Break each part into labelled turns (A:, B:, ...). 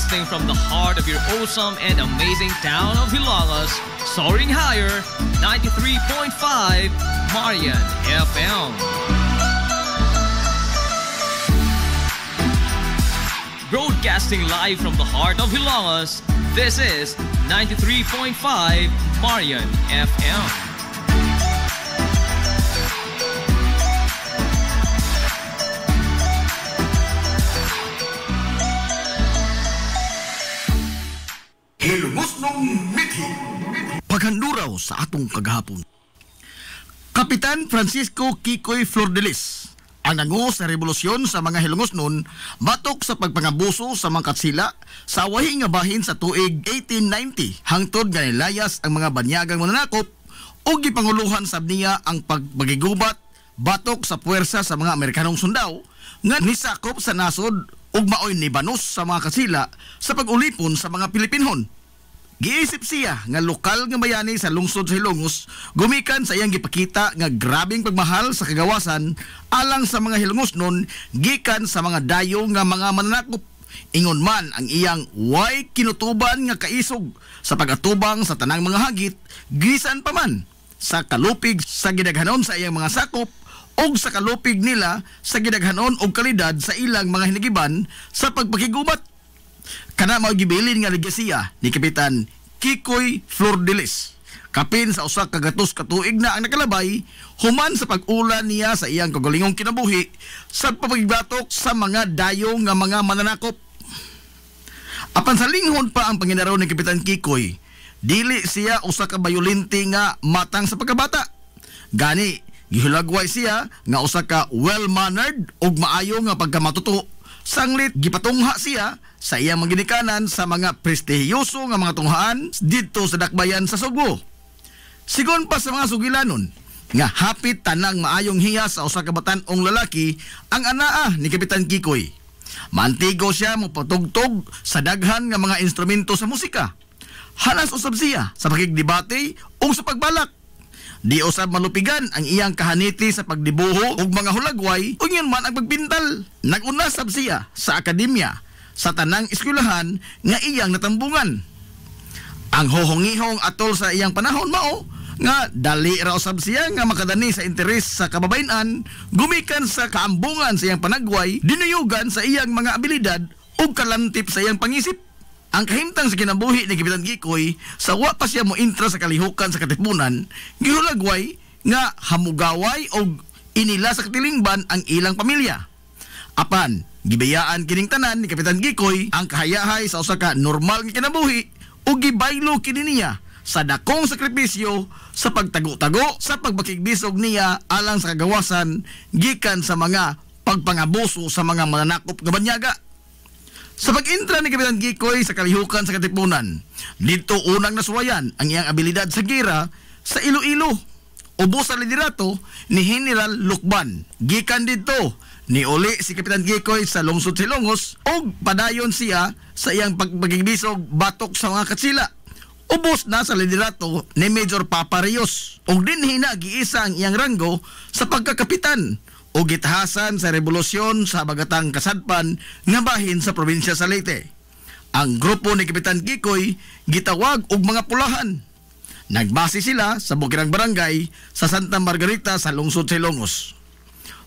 A: Broadcasting from the heart of your awesome and amazing town of Hilagas, soaring higher, 93.5 Marian FM. Broadcasting live from the heart of Hilagas, this is 93.5 Marian FM.
B: Hilmusnong Mithi. Paghanduraw sa atong kagahapon. Kapitan Francisco Kikoy Flordelis ang nangu sa revolusyon sa mga Hilongosnon batok sa pagpangabuso sa mga katsila sa wahi nga bahin sa tuig 1890 hangtod nga nilayas ang mga banyagang mananakop o gipanguluhan sab niya ang pagpagigubat batok sa puwersa sa mga Amerikanong sundao nga nisakop sa nasod ug maoy ni banos sa mga katsila sa pag-ulipon sa mga Pilipinhon. Giisip siya nga lokal nga bayani sa lungsod sa Hilongos gumikan sa iyang gipakita nga grabing pagmahal sa kagawasan alang sa mga Hilongosnon gikan sa mga dayo nga mga mananakop. Ingon man ang iyang way kinutuban nga kaisog sa pagatubang sa tanang mga hagit gisan pa man sa kalupig sa gidaghanon sa iyang mga sakop og sa kalupig nila sa gidaghanon og kalidad sa ilang mga hinigiban sa pagpakigubat. Kana mao gibilin nga legasiya ni Kapitan Kikoy Flordelis. Kapin sa usa ka gatos ka tuig na ang nakalabay human sa pag-ulan niya sa iyang kagalingong kinabuhi sa pagbatok sa mga dayo nga mga mananakop. Apan sa linghon pa ang panginaraw ni Kapitan Kikoy, dili siya usa ka bayolente nga matang sa pagkabata. Gani gihulagway siya nga usa ka well-mannered ug maayo nga pagkamatuto. Sanglit gipatungha siya sa iyang maginikanan sa mga prestihiyoso nga mga tunghaan dito sa dakbayan sa Sugbo. Sigon pa sa mga sugilanon nga hapit tanang maayong hiya sa usa ka batan-ong lalaki ang anaa ni Kapitan Kikoy. Mantigo siya mopatugtog sa daghan nga mga instrumento sa musika. Hanas usab siya sa pakigdebate o sa pagbalak. Di usab malupigan ang iyang kahaniti sa pagdibuho ug mga hulagway ug yun man ang pagpintal. Nag-unasab siya sa akademya sa tanang eskwelahan nga iyang natambungan. Ang hohongihong atol sa iyang panahon mao nga dali ra usab siya nga makadani sa interes sa kababayen-an gumikan sa kaambungan sa iyang panagway dinuyugan sa iyang mga abilidad ug kalantip sa iyang pangisip. Ang kahimtang sa kinabuhi ni Kapitan Kikoy sa wa pa siya mointra sa kalihukan sa katipunan gihulagway nga hamugaway o inila sa katilingban ang ilang pamilya. Apan gibayaan kining tanan ni Kapitan Kikoy ang kahayahay sa usa ka normal nga kinabuhi o gibaylo kini niya sa dakong sakripisyo sa pagtago-tago sa pagbakigbisog niya alang sa kagawasan gikan sa mga pagpangabuso sa mga mananakop nga banyaga. Sa pag-intra ni Kapitan Kikoy sa kalihukan sa katipunan, dito unang nasuwayan ang iyang abilidad sa gira sa Iloilo. Ubos sa liderato ni General Lukban. Gikan dito ni uli si Kapitan Kikoy sa lungsod Hilongos o padayon siya sa iyang pagpagigbisog batok sa mga katsila. Ubos na sa liderato ni Major Papa Rios o dinhina giisa ang iyang ranggo sa pagkakapitan o gitahasan sa revolusyon sa bagatang kasadpan nga bahin sa probinsya sa Leyte. Ang grupo ni Kapitan Kikoy gitawag og mga pulahan. Nagbase sila sa bukirang barangay sa Santa Margarita sa lungsod sa Hilongos.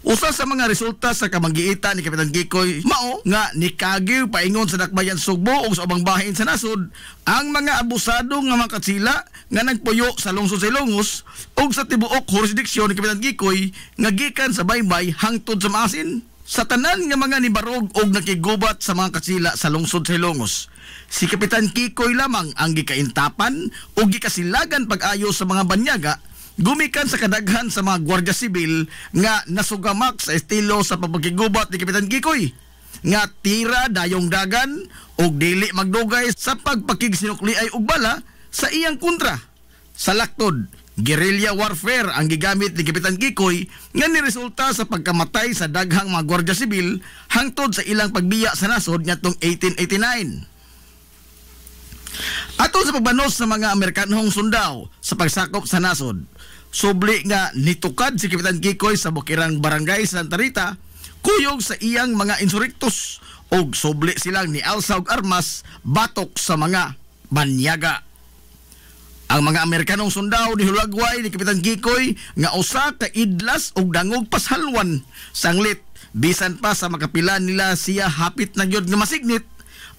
B: Usa sa mga resulta sa kamanggiita ni Kapitan Kikoy mao nga nikagiw paingon sa dakbayan Sugbo o sa ubang bahin sa nasod ang mga abusado nga mga katsila nga nagpuyo sa lungsod sa Hilongos o sa tibuok jurisdiksyon ni Kapitan Kikoy nga gikan sa baybay hangtod sa maasin. Sa tanan nga mga nibarog og nakigubat sa mga katsila sa lungsod sa Hilongos, si Kapitan Kikoy lamang ang gikaintapan o gikasilagan pag-ayo sa mga banyaga gumikan sa kadaghan sa mga gwardiya sibil nga nasugamak sa estilo sa pagpakigubat ni Kapitan Kikoy nga tira dayong dagan og dili magdugay sa pagpakigsinukliay og bala sa iyang kontra. Sa laktod, guerrilla warfare ang gigamit ni Kapitan Kikoy nga niresulta sa pagkamatay sa daghang mga gwardiya sibil hangtod sa ilang pagbiya sa nasod ngadtong 1889. Atol sa pagbanos sa mga Amerikanong sundao sa pagsakop sa nasod, subli nga nitukad si Kapitan Kikoy sa bukirang barangay sa Santa Rita kuyog sa iyang mga insurrektos og subli silang ni alsa og armas batok sa mga banyaga. Ang mga Amerikanong sundao ni hulagway ni Kapitan Kikoy nga usa ka idlas og dangog pashalwan sanglit bisan pa sa makapilan nila siya hapit na gyud nga masignit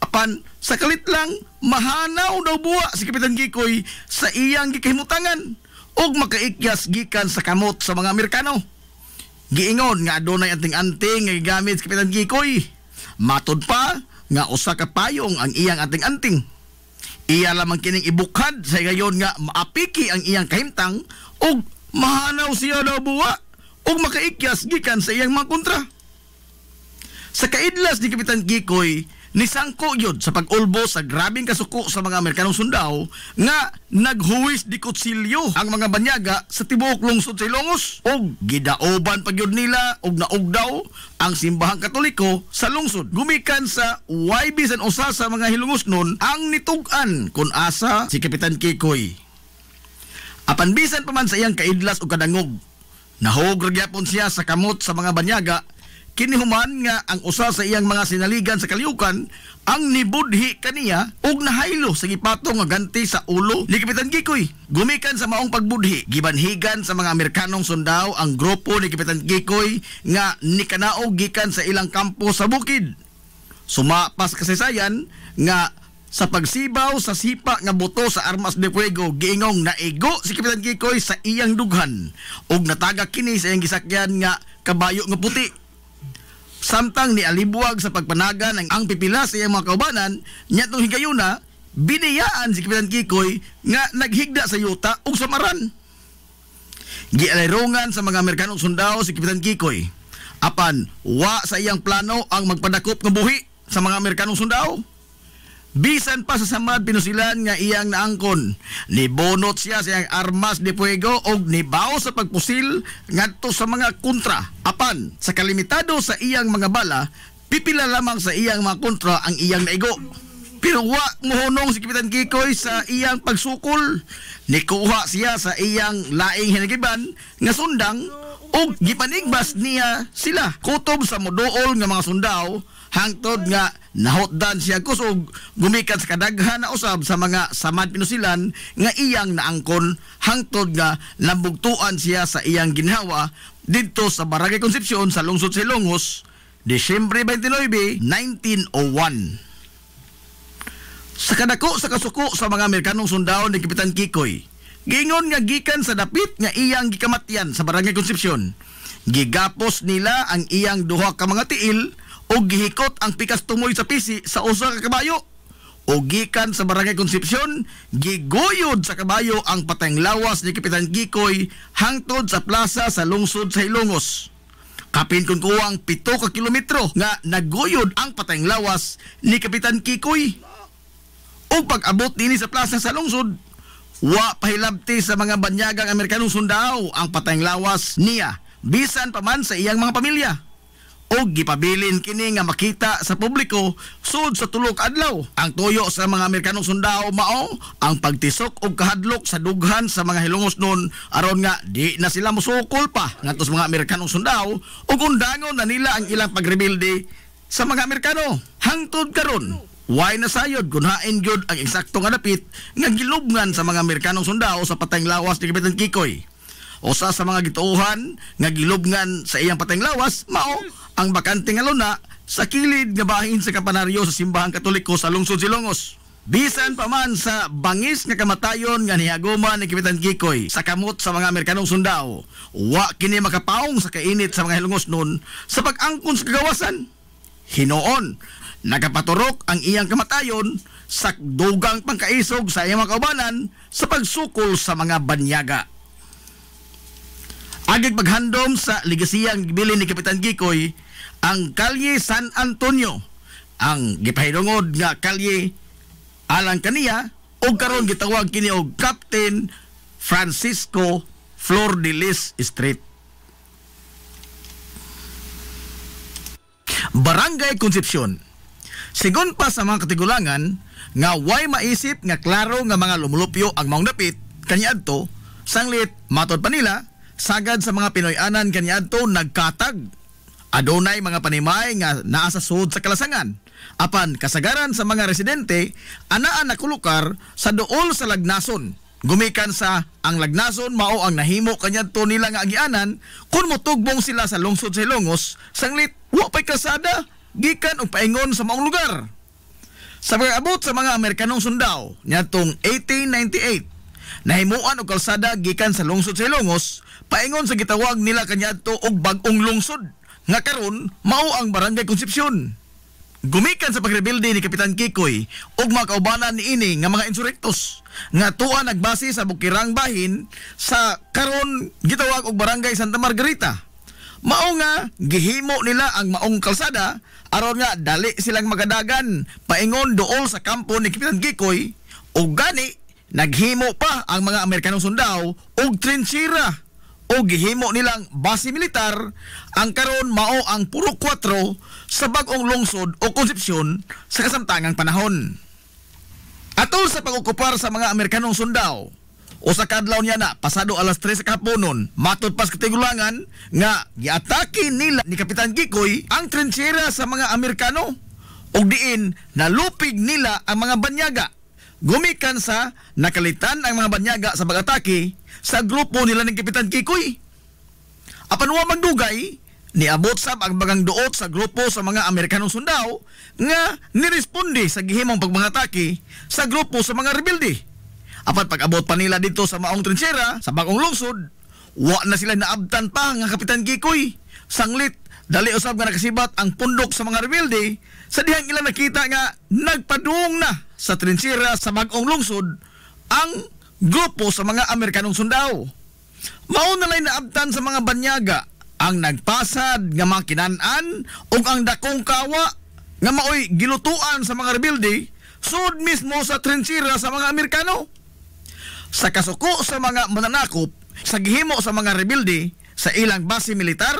B: apan sa kalit lang mahanaw daw buwa si Kapitan Kikoy sa iyang gikahimutangan og makaikyas gikan sa kamot sa mga Amerikano. Giingon nga adunay anting-anting nga gigamit si Kapitan Kikoy. Matod pa nga usa ka payong ang iyang anting-anting. Iya lamang kining ibukhad sa gayon nga maapiki ang iyang kahimtang ug mahanaw siya daw buwa ug makaikyas gikan sa iyang mga kontra. Sa kaidlas ni Kapitan Kikoy nisangko yun sa pag-ulbo sa grabing kasuko sa mga Amerikanong sundao nga naghuwis di kutsilyo ang mga banyaga sa tibuok lungsod sa Ilongos og gidaoban pa gyud nila og naugdaw ang simbahang Katoliko sa lungsod. Gumikan sa way bisan usa sa mga hilongos nun ang nitug-an kun asa si Kapitan Kikoy. Apan bisan pa man sa iyang kaidlas o kadangog, nahog ragyapon siya sa kamot sa mga banyaga. Kinihuman nga ang usa sa iyang mga sinaligan sa kaliukan ang nibudhi kaniya og nahaylo sa gipatong nga ganti sa ulo ni Kapitan Kikoy. Gumikan sa maong pagbudhi, gibanhigan sa mga Amerikanong sundao ang grupo ni Kapitan Kikoy nga nikanaog gikan sa ilang kampo sa bukid. Sumapas kasaysayan nga sa pagsibaw sa sipa nga buto sa armas de fuego, giingong naigo si Kapitan Kikoy sa iyang dughan og natagak kini sa iyang gisakyan nga kabayo nga puti. Samtang ni alibuwag sa pagpanagan ang pipila sa iyang mga kaubanan, nyatong higayuna, biniyaan si Kapitan Kikoy nga naghigda sa yuta ug samaran. Gialairongan sa mga Amerikanong sundao si Kapitan Kikoy. Apan, wa sa iyang plano ang magpadakop ng buhi sa mga Amerikanong sundao. Bisan pa sa samad pinusilan nga iyang naangkon, nibonot siya sa iyang armas de fuego og nibaw sa pagpusil ngadto sa mga kontra. Apan sa kalimitado sa iyang mga bala, pipila lamang sa iyang mga kontra ang iyang naigo. Pero wa mohunong si Kapitan Kikoy sa iyang pagsukol. Nikuha siya sa iyang laing hinagiban nga sundang og gipanigbas niya sila kutob sa moduol nga mga sundao hangtod nga nahotdan siya kusog gumikan sa kadaghan na usab sa mga samad pinusilan nga iyang naangkon hangtod nga nambugtuan siya sa iyang ginhawa didto sa Barangay Concepcion sa lungsod sa Ilongos Disyembre 29, 1901. Sa kadako sa kasuko sa mga Amerikanong sundao ni Kapitan Kikoy, giingon nga gikan sa dapit nga iyang gikamatyan sa Barangay Concepcion. Gigapos nila ang iyang duha ka mga tiil o gihikot ang pikas tumoy sa pisi sa usa ka kabayo. O gikan sa Barangay Concepcion, giguyod sa kabayo ang patayng lawas ni Kapitan Kikoy hangtod sa plaza sa lungsod sa Ilongos. Kapin kun kuwang 7 ka kilometro nga naguyod ang patayng lawas ni Kapitan Kikoy. O pag-abot nini sa plaza sa lungsod, wa pahilabti sa mga banyagang Amerikanong sundao ang patayng lawas niya bisan pa man sa iyang mga pamilya. O gipabilin kini nga makita sa publiko sud sa tulok adlaw. Ang tuyo sa mga Amerikanong sundao mao ang pagtisok og kahadlok sa dughan sa mga hilongos nun aron nga di na sila musukol pa ngadto sa mga Amerikanong sundao ug undangon na nila ang ilang pagrebelde sa mga Amerikano. Hangtod karon way nasayod kung hain gyud ang eksakto nga dapit nga gilubngan sa mga Amerikanong sundao sa patayng lawas ni Kapitan Kikoy. Usa sa mga gituohan nga gilubngan sa iyang patayng lawas mao ang bakante nga luna sa kilid nga bahin sa kampanaryo sa simbahang Katoliko sa lungsod Ilongos. Bisan pa man sa bangis nga kamatayon nga nihaguman ni Kapitan Kikoy sa kamot sa mga Amerikanong sundao, wa kini makapaong sa kainit sa mga hilongos nun sa pag-angkon sa kagawasan. Hinoon, nagapaturok ang iyang kamatayon sa dugang pangkaisog sa iyang mga kaubanan sa pagsukol sa mga banyaga. Agig paghandom sa legasiyang gibilin ni Kapitan Kikoy ang Kalye San Antonio, ang gipahidungod nga kalye alang kaniya o karon gitawag kini og Captain Francisco Flor de Lis Street. Barangay Concepcion. Sigon pa sa mga katigulangan nga way maisip nga klaro nga mga lumulupyo ang maong dapit kaniadto, sanglit matod pa nila sagad sa mga Pinoy-anan kaniadto nagkatag Adunay mga panimay nga naa sa sud sa kalasangan. Apan kasagaran sa mga residente anaa nakulukar sa duol sa lagnason. Gumikan sa ang lagnason mao ang nahimo kanyadto nila nga agianan kun motugbong sila sa lungsod sa Ilongos sanglit wa pay kalsada gikan og paingon sa maong lugar. Sa pag-abot sa mga Amerikanong sundao niadtong 1898 nahimuan og kalsada gikan sa lungsod sa Ilongos paingon sa gitawag nila kanyadto og bag-ong lungsod nga karon mao ang Barangay Concepcion. Gumikan sa pagrebilde ni Kapitan Kikoy ug mga kaubanan niini nga mga insurektos nga tuwa nagbase sa bukirang bahin sa karon gitawag og Barangay Santa Margarita. Mao nga gihimo nila ang maong kalsada aron nga dali silang magadagan paingon duol sa kampo ni Kapitan Kikoy ug gani naghimo pa ang mga Amerikanong sundao og trinchera o gihimo nilang base militar ang karon mao ang puro 4 sa bag-ong lungsod o Concepcion sa kasamtangang panahon. Atol sa pag-okupar sa mga Amerikanong sundao o sa kadlaw niya na pasado alas 3 sa kahaponon matod pas katigulangan nga giatake nila ni Kapitan Kikoy ang trinchera sa mga Amerikano ug diin nalupig nila ang mga banyaga. Gumikan sa nakalitan ang mga banyaga sa pag-atake sa grupo nila ng Kapitan Kikoy. Apan wa magdugay, niabot sab ang bagang duot sa grupo sa mga Amerikanong sundao nga niresponde sa gihimong pagbangatake sa grupo sa mga rebelde. Apan pag-abot pa nila dito sa maong trinchera sa bagong lungsod, wa na sila naabtan pa nga Kapitan Kikoy. Sanglit, dali usab nga nakasibat ang pundok sa mga rebelde sa dihang ilang nakita nga nagpadung na sa trinchera sa bagong lungsod ang grupo sa mga Amerikanong sundao. Mao na lay naabtan sa mga banyaga ang nagpasad nga mga kinan-an ug ang dakong kawa nga maoy gilutuan sa mga rebelde sud mismo sa trinchera sa mga Amerikano. Sa kasuko sa mga mananakop sa gihimo sa mga rebelde sa ilang base militar,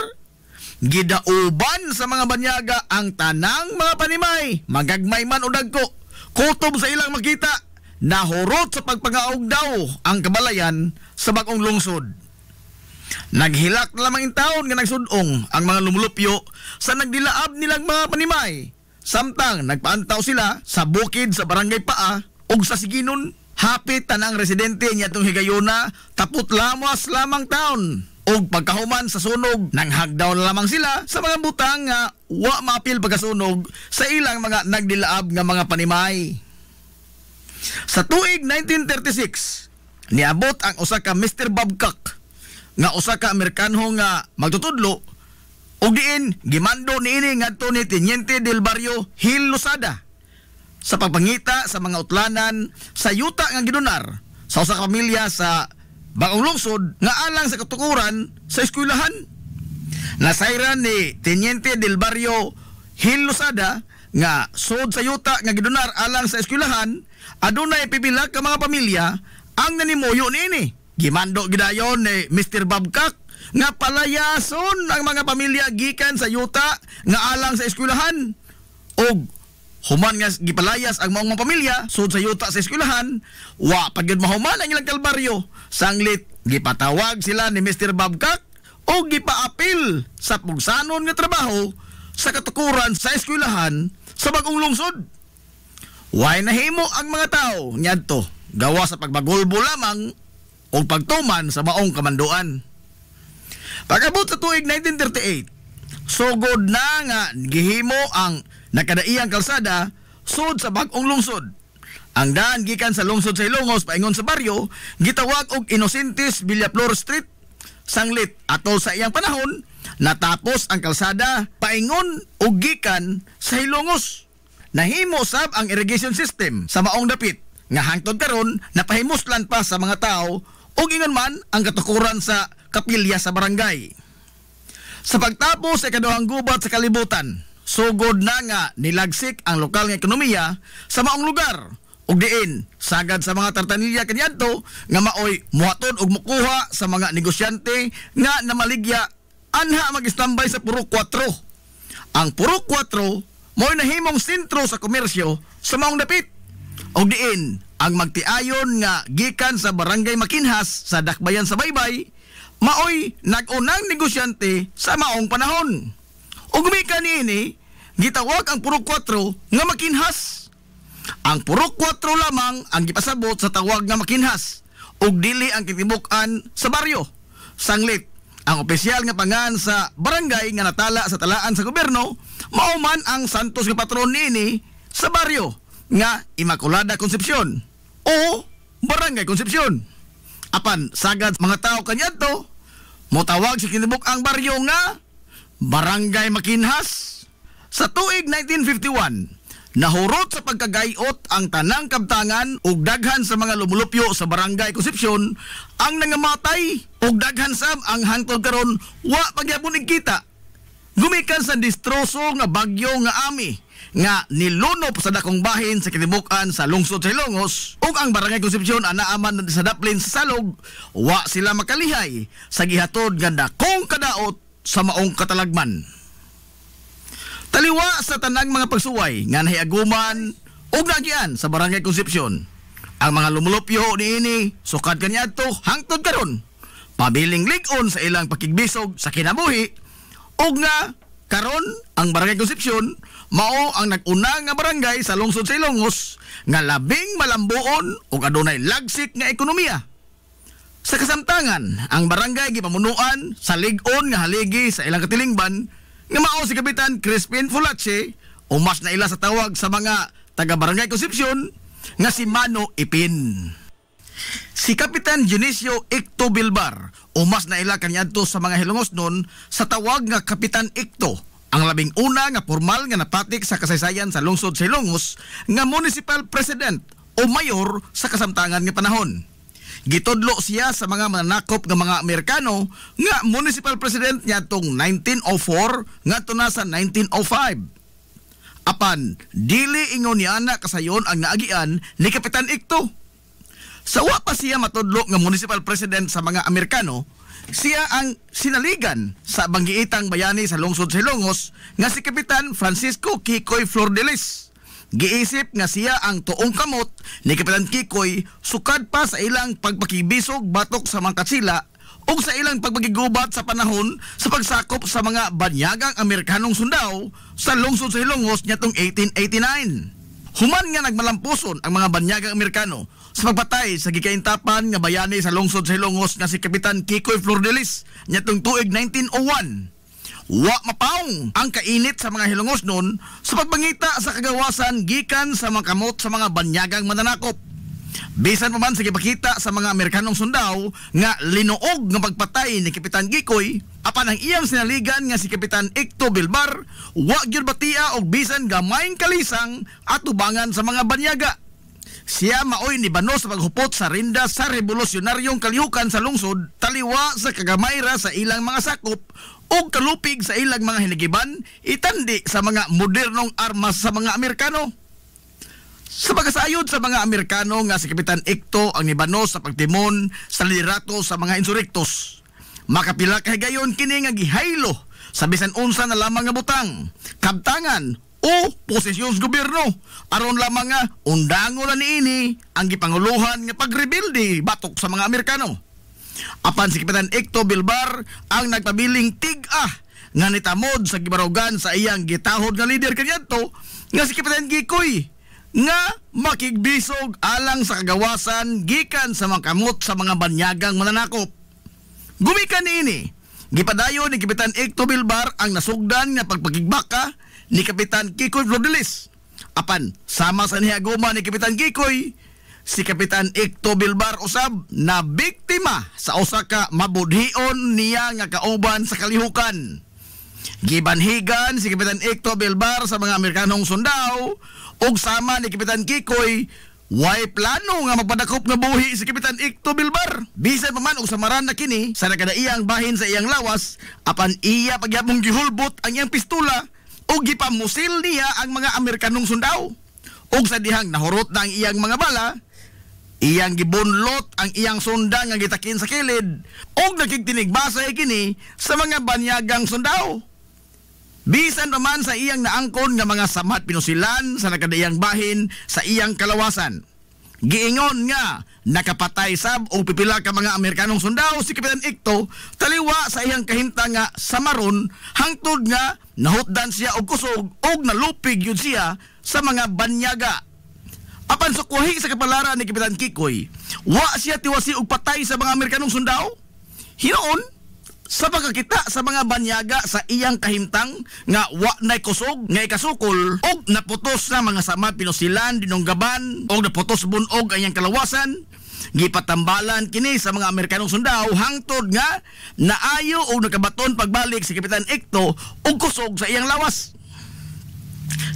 B: gidauban sa mga banyaga ang tanang mga panimay, magagmay man o dagko, kutob sa ilang makita, nahurot sa pagpangaog daw ang kabalayan sa bagong lungsod. Naghilak na lamang taon nga nagsudong ang mga lumulupyo sa nagdilaab nilang mga panimay. Samtang nagpaantaw sila sa bukid sa Barangay Paa ug sa Siginon, hapit tanang residente niya itong higayuna tapot lamas lamang taon. Og pagkahuman sa sunog, nanghagdaw na lamang sila sa mga butang nga wa maapil pagkasunog sa ilang mga nagdilaab nga mga panimay. Sa tuig 1936, niabot ang usa ka Mr. Babcock nga usa ka Amerikanho nga magtutudlo ug diin gimando niini ngadto ni Teniente del Barrio Gil Losada sa pagpangita sa mga utlanan sa yuta nga gidonar sa usa ka pamilya sa bagong lungsod nga alang sa katukuran sa eskwelahan. Nasayran ni Teniente del Barrio Gil Losada nga sud sa yuta nga gidonar alang sa eskwelahan adunay pipila ka mga pamilya ang nanimuyo niini. Gimando gidayon ni Mr. Babcock nga palayason ang mga pamilya gikan sa yuta nga alang sa eskwelahan og human nga gipalayas ang maong mga pamilya sud sa yuta sa eskwelahan wa pagyud mahuman ang ilang kalbaryo. Sanglit gipatawag sila ni Mr. Babcock o gipaapil sa pugsanon nga trabaho sa katukuran sa eskwelahan sa bagong lungsod. Way nahimo ang mga tao niadto gawa sa pagbagulbo lamang o pagtuman sa maong kamanduan. Pag-abot sa tuig 1938, sugod na nga gihimo ang nakadaiyang kalsada sud sa bagong lungsod. Ang daan gikan sa lungsod sa Ilongos paingon sa baryo gitawag og Inocentes Villaflor Street. Sanglit atol sa iyang panahon natapos ang kalsada paingon og gikan sa Ilongos. Nahimo sab ang irrigation system sa maong dapit nga hangtod karon napahimuslan pa sa mga tao ug ingon man ang katukuran sa kapilya sa barangay. Sa pagtapos sa ikaduhang gubat sa kalibutan, sugod na nga nilagsik ang lokal nga ekonomiya sa maong lugar ug diin sagad sa mga tartanilya kaniadto nga maoy muhatod og mukuha sa mga negosyante nga namaligya anha mag-standby sa puro 4. Ang puro 4 mo'y nahimong sentro sa komersyo sa maong dapit ug diin ang magtiayon nga gikan sa Barangay Makinhas sa Dakbayan sa Baybay maoy nag-unang negosyante sa maong panahon O gumikan niini, gitawag ang purok 4 nga makinhas. Ang purok 4 lamang ang gipasabot sa tawag nga makinhas ug dili ang kitibukan sa baryo. Sanglit, ang opisyal nga pangan sa barangay nga natala sa talaan sa gobyerno mao man ang santos nga patron niini sa baryo nga Immaculada Concepcion o Barangay Concepcion. Apan sagad mga tao kaniadto motawag sa kinibuk ang baryo nga Barangay Makinhas. Sa tuig 1951, nahurot sa pagkagayot ang tanang kabtangan ug daghan sa mga lumulupyo sa Barangay Concepcion ang nangamatay ug daghan sab ang hangtod karon wa pagyapon igkita. Gumikan sa distroso nga bagyo nga Ami nga nilunop sa dakong bahin sa kitibukan sa lungsod sa Ilongos ug ang Barangay Concepcion anaaman sa daplin sa salog, wa sila makalihay sa gihatod nga dakong kadaot sa maong katalagman. Taliwa sa tanang mga pagsuway nga nahiaguman ug nagian sa Barangay Concepcion, ang mga lumulupyo niini sukad kaniadto hangtod karon pabiling lig-on sa ilang pakigbisog sa kinabuhi ug nga karon ang Barangay Concepcion mao ang nag-una nga barangay sa lungsod sa Ilongos nga labing malambuon ug adunay lagsik nga ekonomiya. Sa kasamtangan, ang barangay gipamunuan sa lig-on nga haligi sa ilang katilingban nga mao si Kapitan Crispin Fulache o mas naila sa tawag sa mga taga-Barangay Concepcion nga si Mano Ipin. Si Kapitan Dionisio Icto Bilbar o mas naila kaniadto sa mga Hilongosnon sa tawag nga Kapitan Icto, ang labing una nga formal nga napatik sa kasaysayan sa lungsod sa Ilongos nga municipal president o mayor sa kasamtangan nga panahon. Gitudlo siya sa mga mananakop nga mga Amerikano nga municipal president niya tong 1904 nga na sa 1905. Apan, dili ingon niya na kasayon ang naagian ni Kapitan Icto. Sa wa pa siya matudlo nga municipal president sa mga Amerikano, siya ang sinaligan sa banggiitang bayani sa lungsod sa Ilongos nga si Kapitan Francisco Kikoy Flordelis. Giisip nga siya ang tuong kamot ni Kapitan Kikoy sukad pa sa ilang pagpakibisog batok sa mga katsila o sa ilang pagpagigubat sa panahon sa pagsakop sa mga banyagang Amerikanong sundao sa lungsod sa Ilongos nitong 1889. Human nga nagmalampuson ang mga banyagang Amerikano sa pagpatay sa gikaintapan nga bayani sa lungsod sa Ilongos nga si Kapitan Kikoy Flordelis nitong tuig 1901. Wa mapaong ang kainit sa mga Hilongosnon sa pagpangita sa kagawasan gikan sa mga kamot sa mga banyagang mananakop. Bisan pa man sa gipakita sa mga Amerikanong sundao nga linuog nga pagpatay ni Kapitan Kikoy, apan ang iyang sinaligan nga si Kapitan Icto Bilbar, wa gyud batia og bisan gamayng kalisang at tubangan sa mga banyaga. Siya maoy ni bano sa paghupot sa rinda sa revolusyonaryong kalihukan sa lungsod, taliwa sa kagamayra sa ilang mga sakop o kalupig sa ilang mga hinigiban, itandi sa mga modernong armas sa mga Amerikano. Sa pagkasayod sa mga Amerikano nga si Kapitan Icto ang nibano sa pagtimon sa liderato sa mga insurrektos. Makapila kay gayon kini nga gihaylo sa bisan unsa na lamang nga butang, kabtangan o posisyon sa gobyerno aron lamang nga undangon na niini ang gipanguluhan nga pagrebilde batok sa mga Amerikano. Apan si Kapitan Icto Bilbar ang nagpabiling tig-ah nga nitamod sa gibarugan sa iyang gitahod nga lider kaniadto nga si Kapitan Kikoy nga makigbisog alang sa kagawasan gikan sa mga kamot sa mga banyagang mananakop. Gumikan niini, gipadayon ni Kapitan Icto Bilbar ang nasugdan nga pagpakigbaka ni Kapitan Kikoy Flordelis. Apan sama sa niaguma ni Kapitan Kikoy, si Kapitan Icto Bilbar usab na biktima sa usa ka mabudhion niya nga kauban sa kalihukan. Gibanhigan si Kapitan Icto Bilbar sa mga Amerikanong sundao ug sama ni Kapitan Kikoy way plano nga magpadakop nga buhi si Kapitan Icto Bilbar. Bisan pa man og samaran na kini sa nakadaiyang bahin sa iyang lawas, apan iya pagyapong gihulbot ang iyang pistola ug gipamusil niya ang mga Amerikanong sundao. Ug sa dihang nahurot na ang iyang mga bala, iyang gibunlot ang iyang sundang nga gitakin sa kilid ug nakigtinigbasay kini sa mga banyagang sundao. Bisan pa man sa iyang naangkon nga mga samat pinusilan sa nakadaiyang bahin sa iyang kalawasan. giingon nga nakapatay sab o pipila ka mga Amerikanong sundao si Kapitan Ikto taliwa sa iyang kahinta nga samaron hangtod nga nahutdan siya og kusog og nalupig yun siya sa mga banyaga. Apan sukwahi sa kapalaran ni Kapitan Kikoy, wa siya tiwasi og patay sa mga Amerikanong sundao. Hinoon, sa pagkakita sa mga banyaga sa iyang kahimtang nga wa na'y kusog nga ikasukol og naputos na mga sama pinusilan dinunggaban og naputos bunog ang iyang kalawasan, gipatambalan kini sa mga Amerikanong sundao hangtod nga naayo og nakabaton pagbalik si Kapitan Ikto og kusog sa iyang lawas.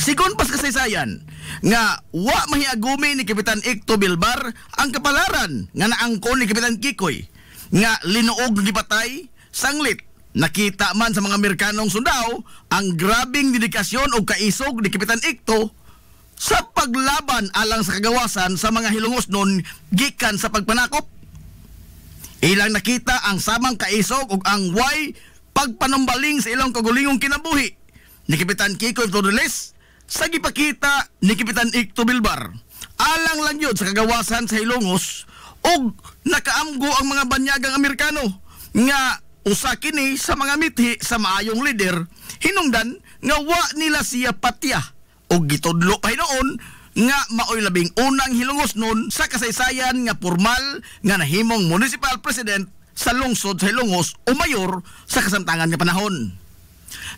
B: Sigon pas kasaysayan nga wa mahiagumi ni Kapitan Ikto Bilbar ang kapalaran nga naangkon ni Kapitan Kikoy nga linuog gipatay sanglit. Nakita man sa mga Amerikanong sundao ang grabing dedikasyon o kaisog ni Kapitan Ikto sa paglaban alang sa kagawasan sa mga hilungos nun gikan sa pagpanakop. Ilang nakita ang samang kaisog ug ang way pagpanumbaling sa ilang kagulingong kinabuhi ni Kapitan Kikoy Flordelis sa gipakita ni Kapitan Ikto Bilbar. Alang lang yun sa kagawasan sa hilungos ug nakaamgo ang mga banyagang Amerikano nga usa kini sa mga mithi sa maayong lider hinungdan nga wa nila siya patya og gitudlo pa hinoon nga maoy labing unang hilungos nun sa kasaysayan nga formal nga nahimong municipal president sa lungsod sa Hilongos o mayor sa kasamtangan nga panahon.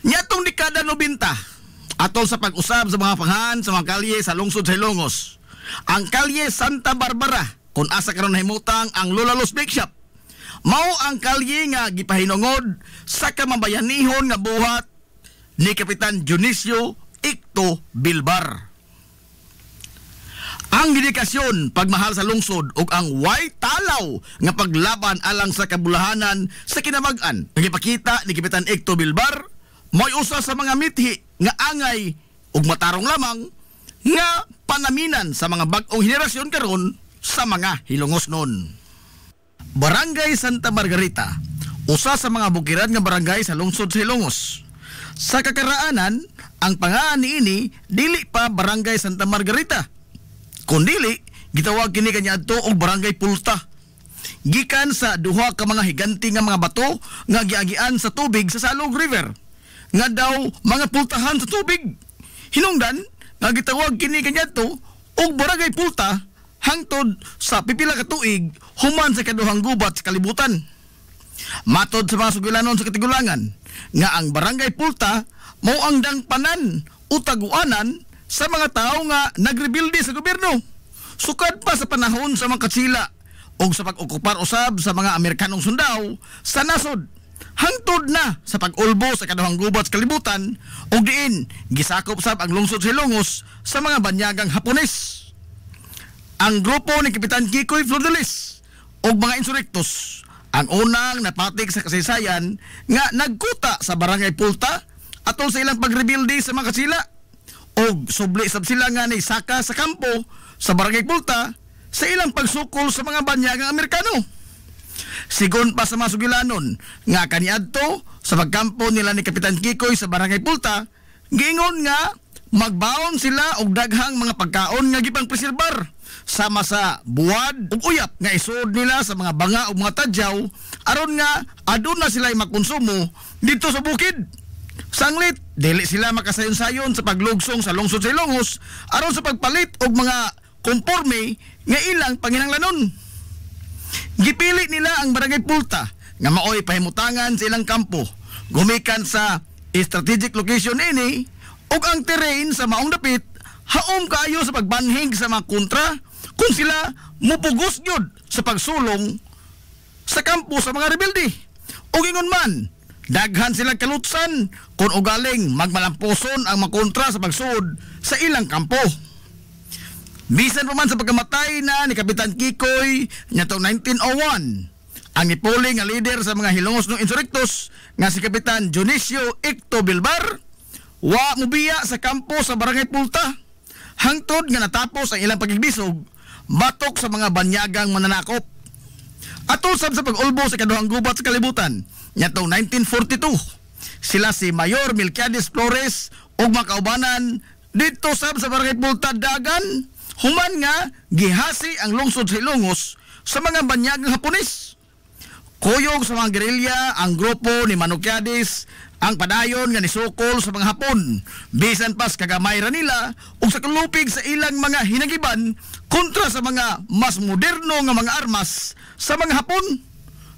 B: Nyatong dekada 90 atol sa pag-usab sa mga panghan sa mga kalye sa lungsod sa Hilongos, ang kalye Santa Barbara kung asa karon nahimutang ang Lola Luz Bake Shop mao ang kalye nga gipahinungod sa kamabayanihon nga buhat ni Kapitan Dionisio Ikto Bilbar. Ang dedikasyon, pagmahal sa lungsod ug ang way talaw nga paglaban alang sa kabulahanan sa kinabag-an nga ipakita ni Kapitan Ikto Bilbar mo'y usa sa mga mithi nga angay ug matarong lamang nga panaminan sa mga bag-ong henerasyon karon sa mga hilongos nun. Barangay Santa Margarita, usa sa mga bukiran nga barangay sa lungsod sa Hilongos. Sa kakaraanan, ang pangalan niini dili pa Barangay Santa Margarita, kundili gitawag kini kaniadto og Barangay Pulta. Gikan sa duha ka mga higanti nga mga bato nga giagian sa tubig sa Salog River, nga daw mga pultahan sa tubig. Hinungdan nga gitawag kini kaniadto og Barangay Pulta hangtod sa pipila ka tuig human sa kaduhang gubat sa kalibutan. Matod sa mga sugilanon sa katigulangan nga ang Barangay Pulta mao ang dangpanan o taguanan sa mga tao nga nagrebilde sa gobyerno sukad pa sa panahon sa mga katsila o sa pag-okupar usab sa mga Amerikanong sundao sa nasod hangtod na sa pag-ulbo sa kaduhang gubat sa kalibutan ug diin gisakop sab ang lungsod sa Hilongos sa mga banyagang Hapones. Ang grupo ni Kapitan Kikoy Flordelis o mga insurektos ang unang napatik sa kasaysayan nga nagkuta sa Barangay Pulta atol sa ilang pagrebilde sa mga katsila o subli sab sila nga ni saka sa kampo sa Barangay Pulta sa ilang pagsukol sa mga banyagang Amerikano. Sigon pa sa mga sugilanon nga kaniadto sa pagkampo nila ni Kapitan Kikoy sa Barangay Pulta, giingon nga magbaon sila og daghang mga pagkaon nga gipang preserbar sama sa buwad ug uyap nga isud nila sa mga banga ug mga tadyaw aron nga aduna sila makonsumo dito sa bukid. Sanglit dili sila makasayon-sayon sa paglugsong sa lungsod sa Hilongos aron sa pagpalit og mga konporme nga ilang panginahanglanon. Gipili nila ang Barangay Pulta nga maoy pahimutangan sa ilang kampo gumikan sa strategic location ini ug ang terrain sa maong dapit haom kaayo sa pagbanhig sa mga kontra kung sila mupugos gyud sa pagsulong sa kampo sa mga rebelde. O ingon man, daghan silang kalutsan kung ugaling magmalamposon ang mga kontra sa pagsud sa ilang kampo. Bisan pa man sa pagkamatay na ni Kapitan Kikoy nitong 1901, ang ipuli nga leader sa mga Hilongos ng insurektos nga si Kapitan Dionisio Ikto Bilbar, wa mubiya sa kampo sa Barangay Pulta hangtod nga natapos ang ilang pagigbisog batok sa mga banyagang mananakop. Atol sab sa pag-ulbo sa kaduhang gubat sa kalibutan nitong 1942, sila si Mayor Melquiades Flores ug mga kaubanan dito sab sa Barangay Pulta dagan human nga gihasi ang lungsod sa Ilongos sa mga banyagang Hapones. Kuyog sa mga gerilya ang grupo ni Manukiades ang padayon nga nisukol sa mga Hapon, bisan pas kagamay ra nila ug sa kalupig sa ilang mga hinagiban kontra sa mga mas moderno nga mga armas sa mga Hapon.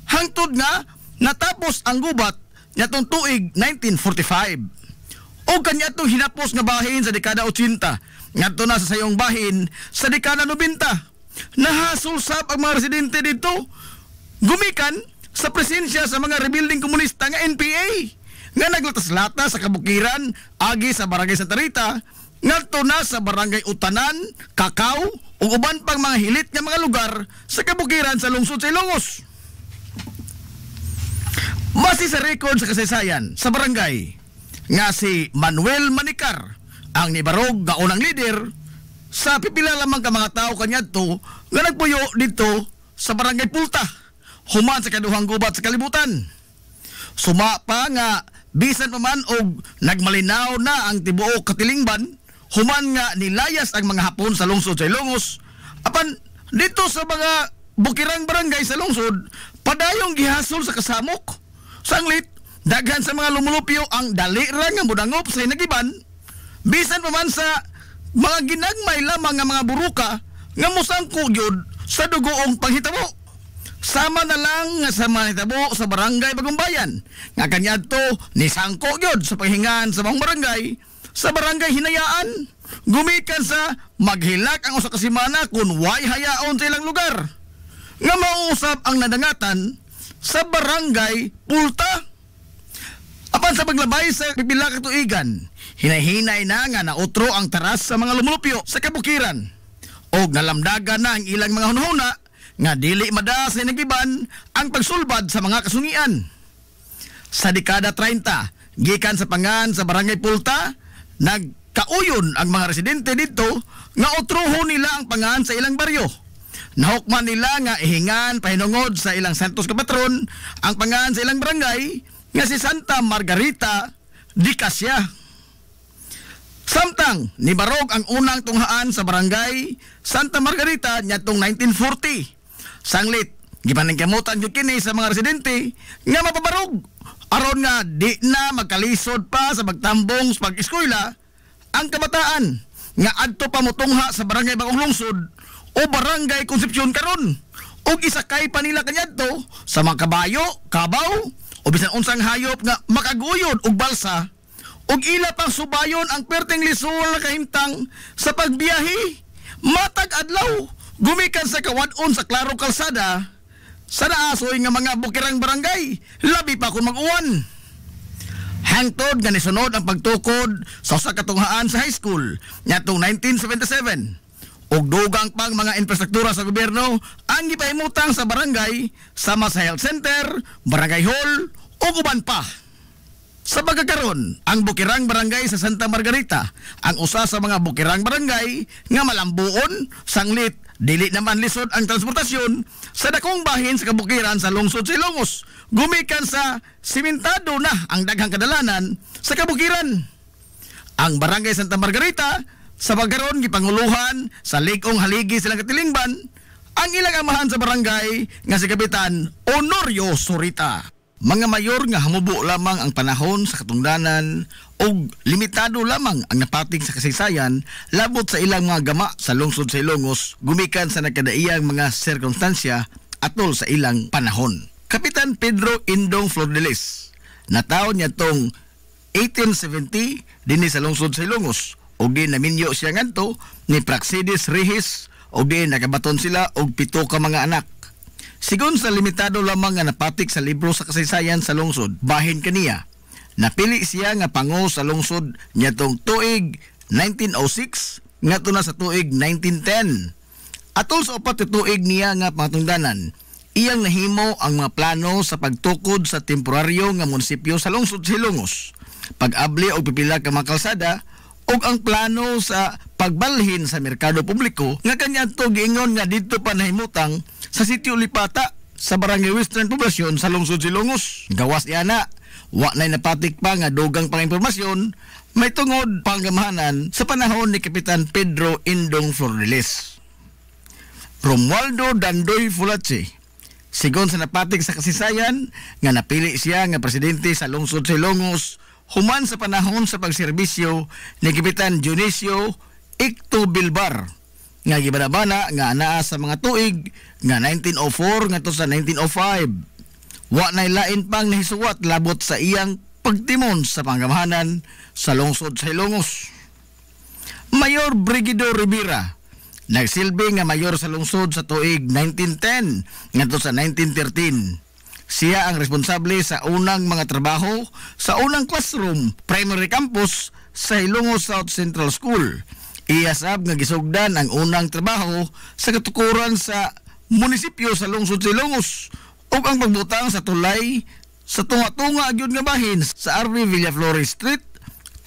B: Hangtod nga natapos ang gubat nitong tuig 1945. O kanyatong hinapos nga bahin sa dekada 80, ngadto na sa sayong bahin sa dekada 90. Nahasulsap ang mga residente dito, gumikan sa presensya sa mga rebuilding komunista nga NPA, nga naglatas-lata sa kabukiran, agi sa barangay Santa Rita, ngadto na sa barangay Utanan, Kakao, ug uban pang mga hilit nga mga lugar sa kabukiran sa lungsod sa Ilongos. Base sa record sa kasaysayan sa barangay, nga si Manuel Manicar ang nibarog nga unang leader sa pipila lamang ka mga tao kanyadto nga nagpuyo dito sa barangay Pulta, human sa kaduhang gubat sa kalibutan. Suma pa nga bisan pa man og nagmalinaw na ang tibuok katilingban, human nga nilayas ang mga Hapon sa lungsod sa Ilongos. Apan dito sa mga bukirang barangay sa lungsod, padayong gihasol sa kasamok. Sanglit, daghan sa mga lumulupyo ang dali ra nga budangop sa hinagiban, bisan pa man sa mga ginagmay lamang nga mga buruka nga musangko gyud sa dugoong panghitabo. Sama na lang nga sa manghitabo sa barangay Bagong Bayan nga kanyadto ni sangko gyud sa paghingan sa mga barangay sa barangay Hinayaan, gumikan sa maghilak ang usa ka semana kun way hayaon sa ilang lugar nga mauusap ang nadangatan sa barangay Pulta. Apan sa paglabay sa pipila ka tuigan, hinay-hinay na nga nautro ang taras sa mga lumulupyo sa kabukiran og nalamdagan na ang ilang mga hunahuna nga dili mada sa hinagiban ang pagsulbad sa mga kasungian. Sa dekada 30, gikan sa pangan sa barangay Pulta, nagkauyon ang mga residente dito nga utrohon nila ang pangan sa ilang baryo. Nahukman nila nga ihingan pahinungod sa ilang santos ka patron ang pangan sa ilang barangay nga si Santa Margarita di Cassia. Samtang nibarog ang unang tunghaan sa barangay Santa Margarita nyatong 1940. Sanglit, gipaningkamutan yung kini sa mga residente nga mapabarog aron nga di na magkalisod pa sa magtambong sa pag-eskwela ang kabataan nga adto pa motungha sa barangay Bagong Lungsod o barangay Concepcion karon ug isakay pa nila kanyadto sa mga kabayo, kabaw o bisan unsang hayop nga makaguyod og balsa ug ila pang subayon ang perteng lisod na kahimtang sa pagbiyahe matag adlaw gumikan sa kawad-on sa Claro Kalsada sa naasoy nga mga bukirang barangay labi pa kung mag-uwan. Hangtod nga nisunod ang pagtukod sa usa ka tunghaan sa high school nyatong 1977. Og dugang pang mga infrastruktura sa gobyerno ang gipahimutang sa barangay sama sa health center, barangay hall o uban pa. Sa pagkakaroon, ang bukirang barangay sa Santa Margarita ang usa sa mga bukirang barangay nga malambuon, sanglit, dili naman lisod ang transportasyon sa dakong bahin sa kabukiran sa lungsod sa Ilongos. Gumikan sa simentado na ang daghang kadalanan sa kabukiran. Ang barangay Santa Margarita sa pagkaroon gipanguluhan sa Ligong Haligi silang katilingban ang ilang amahan sa barangay nga si Kapitan Honorio Surita. Mga mayor nga hamubo lamang ang panahon sa katungdanan o limitado lamang ang napating sa kasaysayan labot sa ilang mga gama sa lungsod sa Ilongos gumikan sa nagkadaiyang mga sirkunstansya atol sa ilang panahon. Kapitan Pedro Indong Flordelis, nataon niya tong 1870 dinhi sa lungsod sa Ilongos og di naminyo siya ngadto ni Praxedis Rehis og di nakabaton sila og 7 ka mga anak. Sigon sa limitado lamang nga napatik sa libro sa kasaysayan sa lungsod, bahin kaniya, napili siya nga pango sa lungsod niyatong tuig 1906 ngadto na sa tuig 1910. Atol sa 4 tuig niya nga pangtungdanan, iyang nahimo ang mga plano sa pagtukod sa temporaryo nga munisipyo sa lungsod sa Ilongos, pag-abli og pipila ka mga kalsada ug ang plano sa pagbalhin sa merkado publiko nga kanyadto giingon nga didto pa nahimutang sa sitio Lipata sa barangay Western Poblacion sa lungsod sa Ilongos. Gawas yana wa nay napatik pa nga dugang pang impormasyon may tungod panggamahanan sa panahon ni Kapitan Pedro Indong Flordelis. Romualdo Dandoy Fulache, sigon sa napatik sa kasaysayan nga napili siya nga presidente sa lungsod sa Ilongos human sa panahon sa pagserbisyo ni Kapitan Dionisio Icto Bilbar nga gibanabana nga anaa sa mga tuig nga 1904 ngadto sa 1905. Wa nay lain pang nahisuwat labot sa iyang pagtimon sa panggamahanan sa lungsod sa Ilongos. Mayor Brigido Rivera, nagsilbi nga mayor sa lungsod sa tuig 1910 ngadto sa 1913. Siya ang responsable sa unang mga trabaho sa unang classroom primary campus sa Ilongos South Central School. Iyasab nga gisugdan ang unang trabaho sa katukuran sa munisipyo sa lungsod sa Ilongos ug ang pagbutang sa tulay sa tunga-tunga gyud nga bahin sa RV Villaflores Street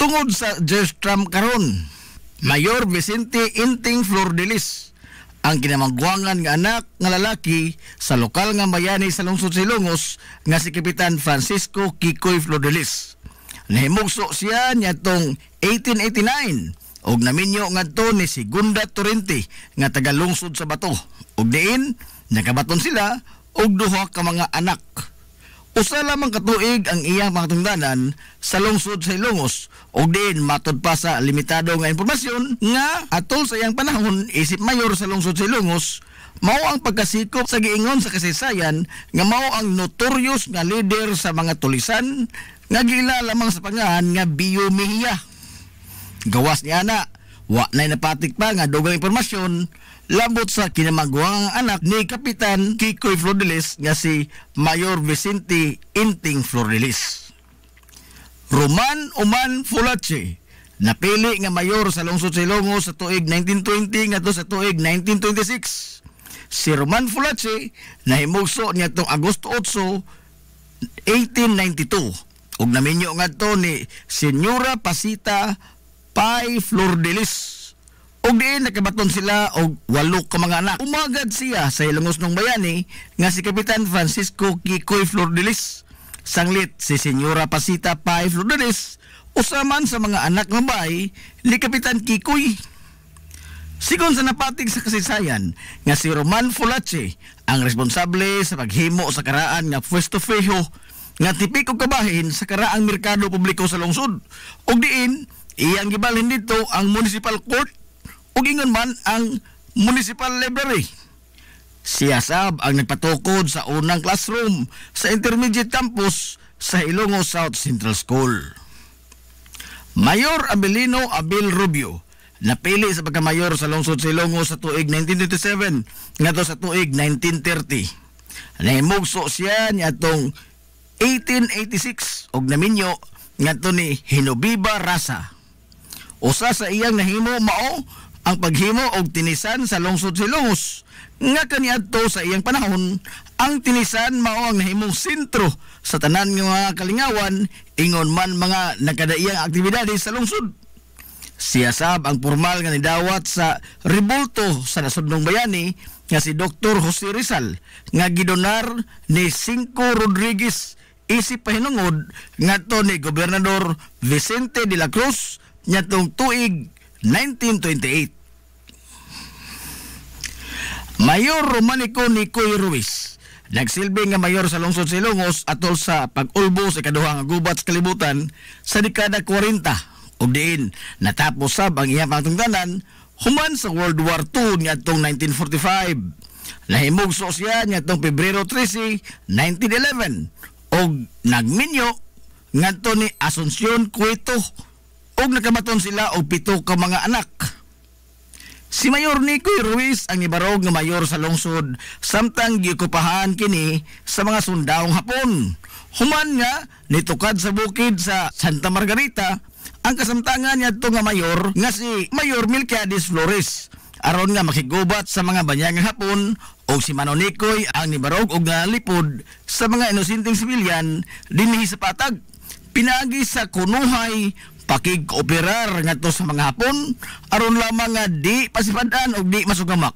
B: tungod sa George Trump karon. Mayor Vicente Inting Flordelis, ang kinamangguangan nga anak nga lalaki sa lokal nga bayani sa lungsod sa Ilongos nga si Kapitan Francisco Kikoy Flordelis. Nahimugso siya niadtong 1889 og naminyo ngadto ni Segunda Torrente nga taga lungsod sa Bato ug diin nakabaton sila og duha ka mga anak. Usa lamang katuig ang iyang pangatungdanan sa lungsod sa Ilongos ug diin matud pa sa limitado nga impormasyon nga atol sa iyang panahon isip mayor sa lungsod sa Ilongos mao ang pagkasikop sa giingon sa kasaysayan nga mao ang notorious nga leader sa mga tulisan nga gila lamang sa pangalan nga Bio Mejia. Gawas niya na, wa nay napatik pa nga dugang impormasyon labot sa kinamangguang anak ni Kapitan Kikoy Flordelis nga si Mayor Vicente Inting Flordelis. Roman Uman Fulache, napili nga mayor sa lungsod sa Ilongos sa tuig 1920 ngadto sa tuig 1926. Si Roman Fulache nahimugso niadtong Agosto 8, 1892 ug naminyo ngadto ni Senyora Pasita Pai Flordelis. Og diin nakabaton sila og 8 ka mga anak. Umagad siya sa Ilongos ng bayani nga si Kapitan Francisco Kikoy Flordelis. Sanglit si Senyora Pasita Pai Flordelis usaman sa mga anak ng bay ni Kapitan Kikoy. Sigon sa napatig sa kasaysayan nga si Roman Fulache ang responsable sa paghimo sa karaan nga Puesto Fijo nga tipik og kabahin sa karaang merkado publiko sa lungsod. Og diin iyang gibalhin dito ang municipal court ug ingon man ang municipal library. Siya sab ang nagpatukod sa unang classroom sa intermediate campus sa Ilongos South Central School. Mayor Abelino Abel Rubio, napili sa pagkamayor sa lungsod sa Ilongos sa tuig 1927 ngadto sa tuig 1930. Nahimugso siya niadtong 1886 og naminyo ngadto ni Hinobiba Rasa. Usa sa iyang nahimo mao ang paghimo og tinisan sa lungsod sa Ilongos. Nga kaniadto sa iyang panahon, ang tinisan mao ang nahimong sentro sa tanan nga mga kalingawan ingon man mga nagkadaiyang aktibidades sa lungsod. Siya sab ang formal nga nidawat sa rebulto sa nasudnong bayani nga si Dr. Jose Rizal nga gidonar ni Cinco Rodriguez isip pahinungod ngadto ni Gobernador Vicente de la Cruz ngadtong tuig 1928. Mayor Romanico Nicoy Ruiz, nagsilbi nga mayor sa lungsod sa Ilongos atol sa pag-ulbo sa ikaduha nga gubat sa kalibutan sa dekada 40 ug diin natapos sab ang iyang pangtungdanan human sa World War II ngadtong 1945. Nahimugso siya ngadtong Pebrero 13, 1911 ug nagminyo ngadto ni Asuncion Cueto ug nakabaton sila og 7 ka mga anak. Si Mayor Nicoy Ruiz ang ibarog nga mayor sa lungsod samtang giokupahan kini sa mga sundawong Hapon. Human nga nitukad sa bukid sa Santa Margarita ang kasamtangan niadto nga mayor nga si Mayor Melquiades Flores aron nga makigubat sa mga banyangang Hapon o si Manong Nicoy ang nibarog og nalipod sa mga inosenteng sibilyan dinhi sa patag. Pinagi sa kunuhay pakig-operar ngadto sa mga Hapon aron lamang nga di pasipadan og di masugamak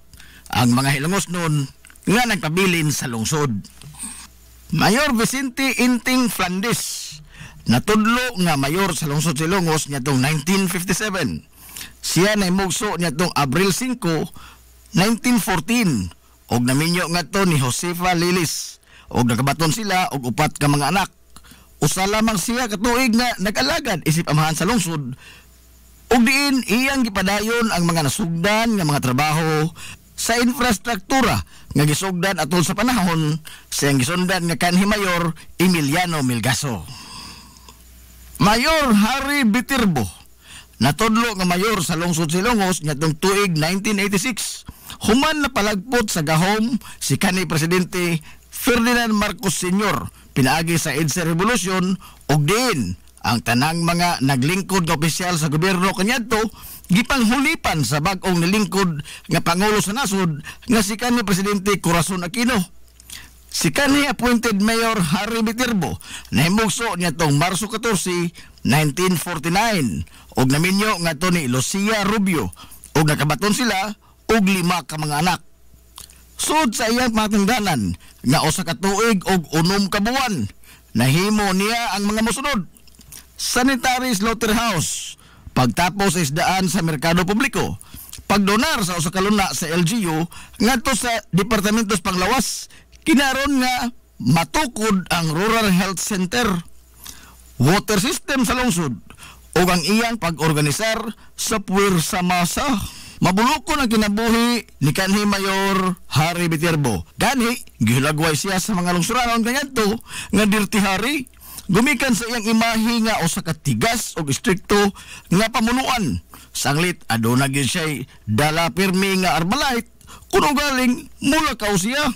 B: ang mga Hilongos noon nga nagpabilin sa lungsod. Mayor Vicente Inting Flandes, natudlo nga mayor sa lungsod Silongos nitong 1957. Siya naimugso nitong Abril 5, 1914 og naminyo ngadto ni Josefa Lilis og nakabaton sila og 4 ka mga anak. Usa lamang siya katuig nga nag-alagad isip amahan sa lungsod. Ug diin iyang gipadayon ang mga nasugdan nga mga trabaho sa infrastruktura nga gisugdan atol sa panahon sa gisundan nga kanhi Mayor Emiliano Melgaso. Mayor Harry Viterbo natudlo nga mayor sa lungsod Silongos ngadtong tuig 1986. Human na palagpot sa gahom si kanhi presidente Ferdinand Marcos Sr. pinaagi sa EDSA Revolution ug diin ang tanang mga naglingkod nga opisyal sa gobyerno kaniadto gipanghulipan sa bag-ong nilingkod nga pangulo sa nasod nga si kanhi presidente Corazon Aquino. Si kanhi appointed Mayor Harry Viterbo nahimugso niadtong Marso 14, 1949 ug naminyo ngadto ni Lucia Rubio ug nakabaton sila og 5 ka mga anak. Sud sa iyang matungdanan nga usa ka tuig og 6 ka buwan nahimo niya ang mga mosunod: sanitary slaughterhouse, pagtapos sa isdaan sa merkado publiko, pagdonar sa usa ka luna sa LGU ngadto sa departamentos panglawas, kinaron nga matukod ang Rural Health Center, water system sa lungsod ug ang iyang pag-organisar sa puwersa masa. Mabulokon ang kinabuhi ni kanhi Mayor Harry Viterbo. Gani gihulagway siya sa mga lungsuranon kaniadto nga Dirty Harry. Gumikan sa iyang imahe nga usa ka tigas ug istrikto nga pamunuan. Sanglit aduna gyud siya dala pirmi nga Armalite kuno galing Mulacao siya.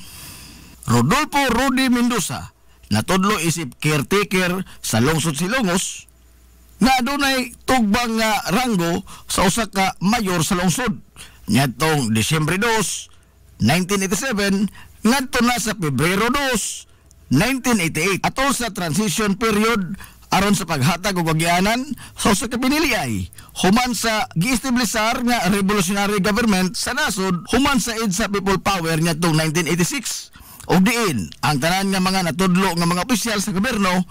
B: Rodolfo Rudy Mendoza natudlo isip caretaker sa lungsod Silongos nga adunay tugbang nga ranggo sa usa ka mayor sa lungsod. Niadtong Disyembre 2, 1987 ngadto na sa Pebrero 2, 1988 atol sa transition period aron sa paghatag og agyanan sa usa ka piniliay human sa giestablisar nga revolutionary government sa nasod human sa EDSA People Power niadtong 1986. Og diin ang tanan nga mga natudlo nga mga opisyal sa gobyerno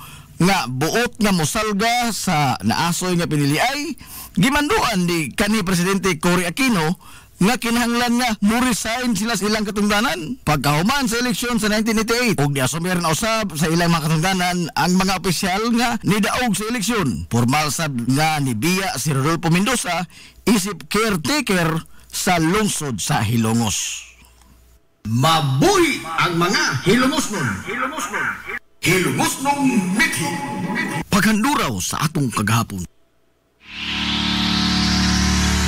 B: nga buot nga mosalga sa naasoy nga piniliay gimanduan ni kanhi presidente Cory Aquino nga kinahanglan nga mo-resign sila sa ilang katungdanan pagkahuman sa eleksyon sa 1988 ug niasumir na usab sa ilang mga katungdanan ang mga opisyal nga nidaog sa eleksyon. Formal sab nga nibiya si Rodolfo Mendoza isip caretaker sa lungsod sa Hilongos. Mabuhi ang mga Hilongosnon. Hilongosnong Mithi. Paghanduraw sa atong kagahapon.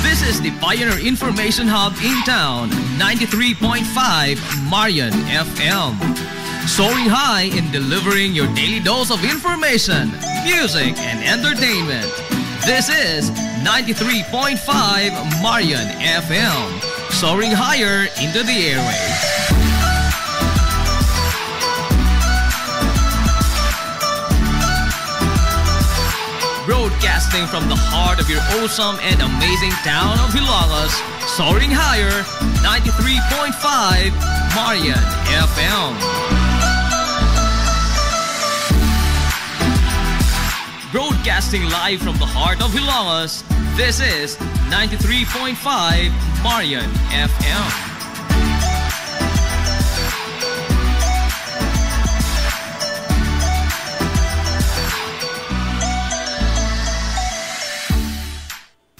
A: This is the Pioneer Information Hub in town, 93.5 Marian FM. Soaring high in delivering your daily dose of information, music, and entertainment. This is 93.5 Marian FM. Soaring higher into the airwaves. Broadcasting from the heart of your awesome and amazing town of Hilagas, soaring higher, 93.5 Marian FM. Broadcasting live from the heart of Hilagas, this is 93.5 Marian FM.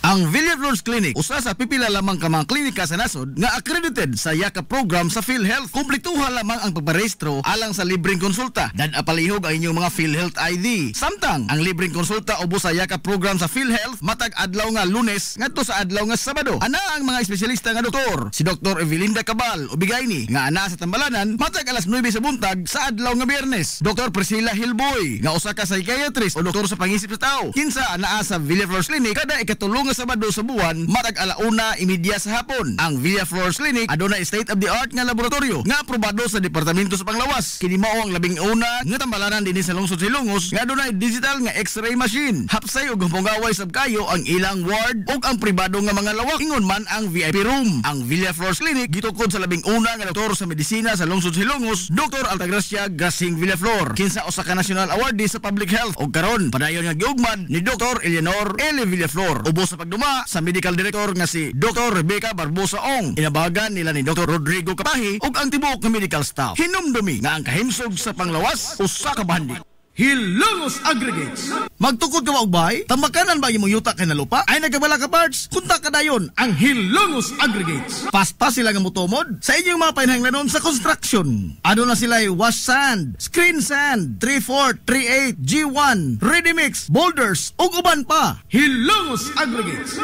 B: Ang Villaflores Clinic, usa sa pipila lamang ka mga klinika sa nasod nga accredited sa YAKA program sa PhilHealth. Kumpletuha lamang ang pagparehistro alang sa libreng konsulta. Dan apalihog ang inyong mga PhilHealth ID. Samtang ang libreng konsulta ubos sa YAKA program sa PhilHealth matag adlaw nga Lunes ngadto sa adlaw nga Sabado. Ana ang mga espesyalista nga doktor, si Dr. Evelinda Cabal Ubigayni nga ana sa Tambalanan matag alas 9 sa buntag sa adlaw nga Biyernes. Dr. Priscilla Hilboy nga usa ka psychiatrist o doktor sa pangisip sa tao. Kinsa anaa sa Villaflores Clinic kada ikatulong nga Sabado sa buwan matag 1:30 sa hapon. Ang Villaflores Clinic aduna state-of-the-art nga laboratorio nga aprobado sa Departamento sa Panglawas. Kini mao ang labing una nga tambalanan dinhi sa lungsod Silongos nga adunay digital nga X-ray machine. Hapsay ug humpungaway sab kayo ang ilang ward ug ang pribado nga mga lawak ingon man ang VIP room. Ang Villaflores Clinic gitukod sa labing una nga doktor sa medisina sa lungsod Silongos, Dr. Altagracia Gasing Villaflor, kinsa usa ka national awardee sa public health ug karon padayon nga giugmad ni Dr. Eleanor L. Villaflor. Ubos sa pagduma sa medical director nga si Dr. Rebecca Barbosa Ong. Inabagan nila ni Dr. Rodrigo Kapahi ug ang tibuok nga medical staff. Hinumdumi nga ang kahimsog sa Panglawas usa ka bandi. Hilongos Aggregates. Magtukod ka ba og bahay? Tamakanan ba imong yuta kay na lupa? Ay nagkabala ka parts? Kunta ka dayon ang Hilongos Aggregates. Paspas sila nga motomod sa inyong mga panahanglanon sa construction. Ano na sila wash sand, screen sand, 3/4, 3/8, G1, ready mix, boulders ug uban pa. Hilongos Aggregates.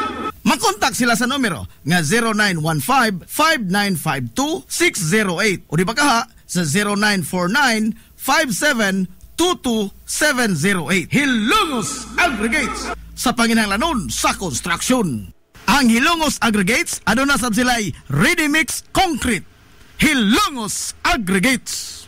B: Makontak sila sa numero nga 0915-5952-608 o di ba kaha sa 0949-5722-708. Hilongos Aggregates sa panginahanglanon sa construction. Ang Hilongos Aggregates aduna sab sila'y ready mix concrete. Hilongos Aggregates.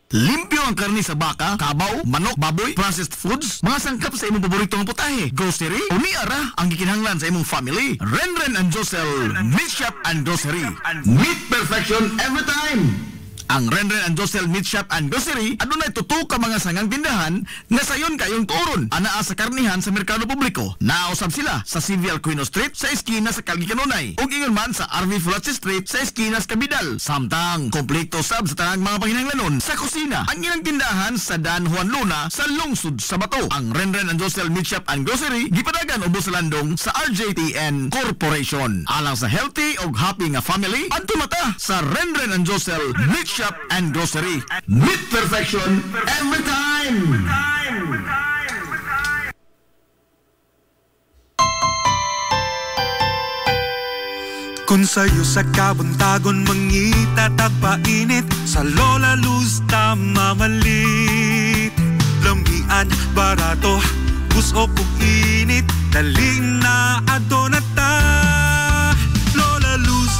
B: Limpyo ang karni sa baka, kabaw, manok, baboy, processed foods, mga sangkap sa imong paboritong putahe, grocery, umiara ang gikinahanglan sa imong family. Renren and Josel Meat Shop and Grocery. Meat perfection every time. Ang Renren and Josel Meat Shop and Grocery adunay tutok ka mga sangang tindahan nga sayon kayong turon anaa sa karnihan sa merkado publiko. Nausab sila sa CV Alcuino Street sa eskina sa Calgary Kanunay ug ingon man sa RV Fulache Street sa eskina sa Cabidal. Samtang kompleto sab sa tanang mga panginahanglanon sa kusina. Ang ilang tindahan sa Dan Juan Luna sa lungsod sa Bato. Ang Renren and Josel Meat Shop and Grocery gipadagan ubos sa landong sa RJTN Corporation. Alang sa healthy ug happy nga family adto mata sa Renren and Josel Meat Shop and Grocery. Meat perfection every time.
C: Kung sa'yo sa kabuntagon mangita tagpainit sa Lola Luz tamamalit. Lamian, barato, buso kong init, dali na adonata. Lola Luz,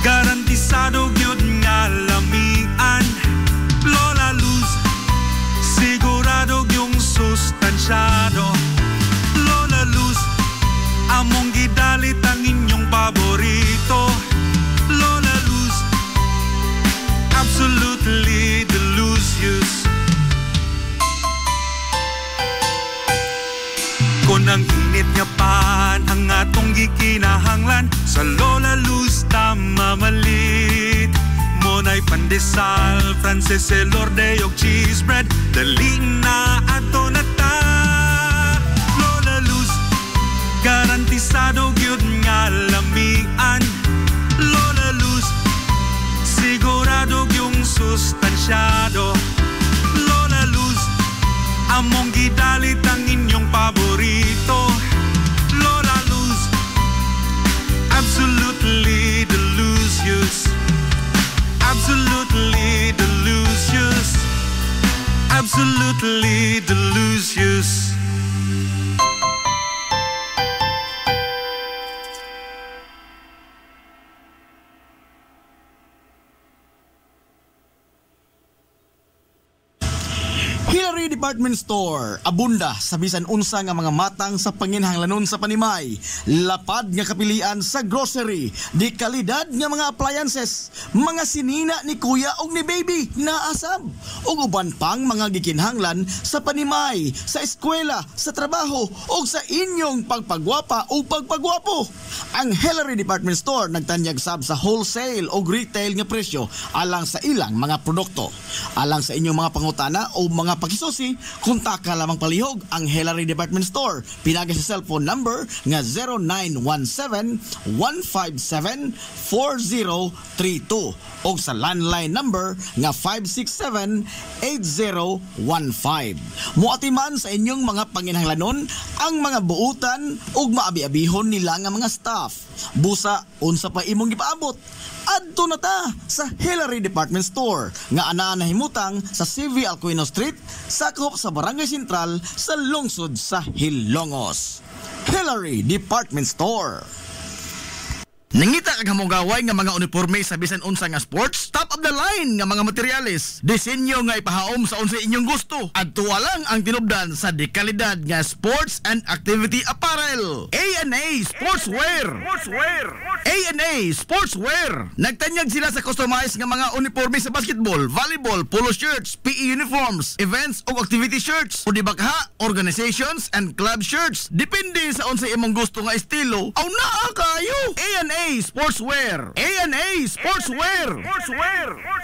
C: garantisado gyud nga lamian. Lola Luz, sigurado yung sustansyado. Lola Luz, among gidalit ang inyong paborito. Lola Luz, absolutely delicious. Kung ang init nga pan ang atong gikinahanglan, sa Lola Luz tamamalit. Monay pandesal, Frances elorde og cheese bread, dali na ato na ta. Lola Luz, garantisado gyud nga lamian. Lola Luz, sigurado yung sustansyado. Lola Luz, among gidalit ang inyong paborito. Lola Luz, absolutely delicious. Absolutely delicious. Absolutely delicious.
B: Hillary Department Store, abunda sa bisan unsa nga mga matang sa panginahanglanon sa panimay, lapad nga kapilian sa grocery, di kalidad nga mga appliances, mga sinina ni kuya og ni baby naasab, ug uban pang mga gikinahanglan sa panimay, sa eskwela, sa trabaho ug sa inyong pagpagwapa o pagpagwapo. Ang Hillary Department Store nagtanyag sab sa wholesale o retail nga presyo alang sa ilang mga produkto. Alang sa inyong mga pangutana o mga pakisusi, kontak ka lamang palihog ang Hillary Department Store. Pinagi sa cellphone number nga 0917-157-4032 o sa landline number nga 567-8015. Muatiman sa inyong mga panginahanglanon ang mga buutan o maabi-abihon nila nga mga staff. Busa, unsa pa imong gipaabot? Adto na ta sa Hillary Department Store nga anaa nahimutang sa CV Alcuino Street, sakop sa Barangay Sentral sa lungsod sa Hilongos. Hillary Department Store. Nangita kag hamugaway nga mga uniforme sa bisan unsa nga sports, top of the line nga mga materyales, disenyo nga ipahaom sa unsa inyong gusto. Adto lang ang tinubdan sa dekalidad nga sports and activity apparel. A&A Sportswear. A&A Sportswear. Nagtanyag sila sa customized nga mga uniforme sa basketball, volleyball, polo shirts, PE uniforms, events ug activity shirts, o di bakha, organizations and club shirts. Depende sa unsa imong gusto nga estilo. Aw naa kayo. A&A Sportswear. A&A Sportswear.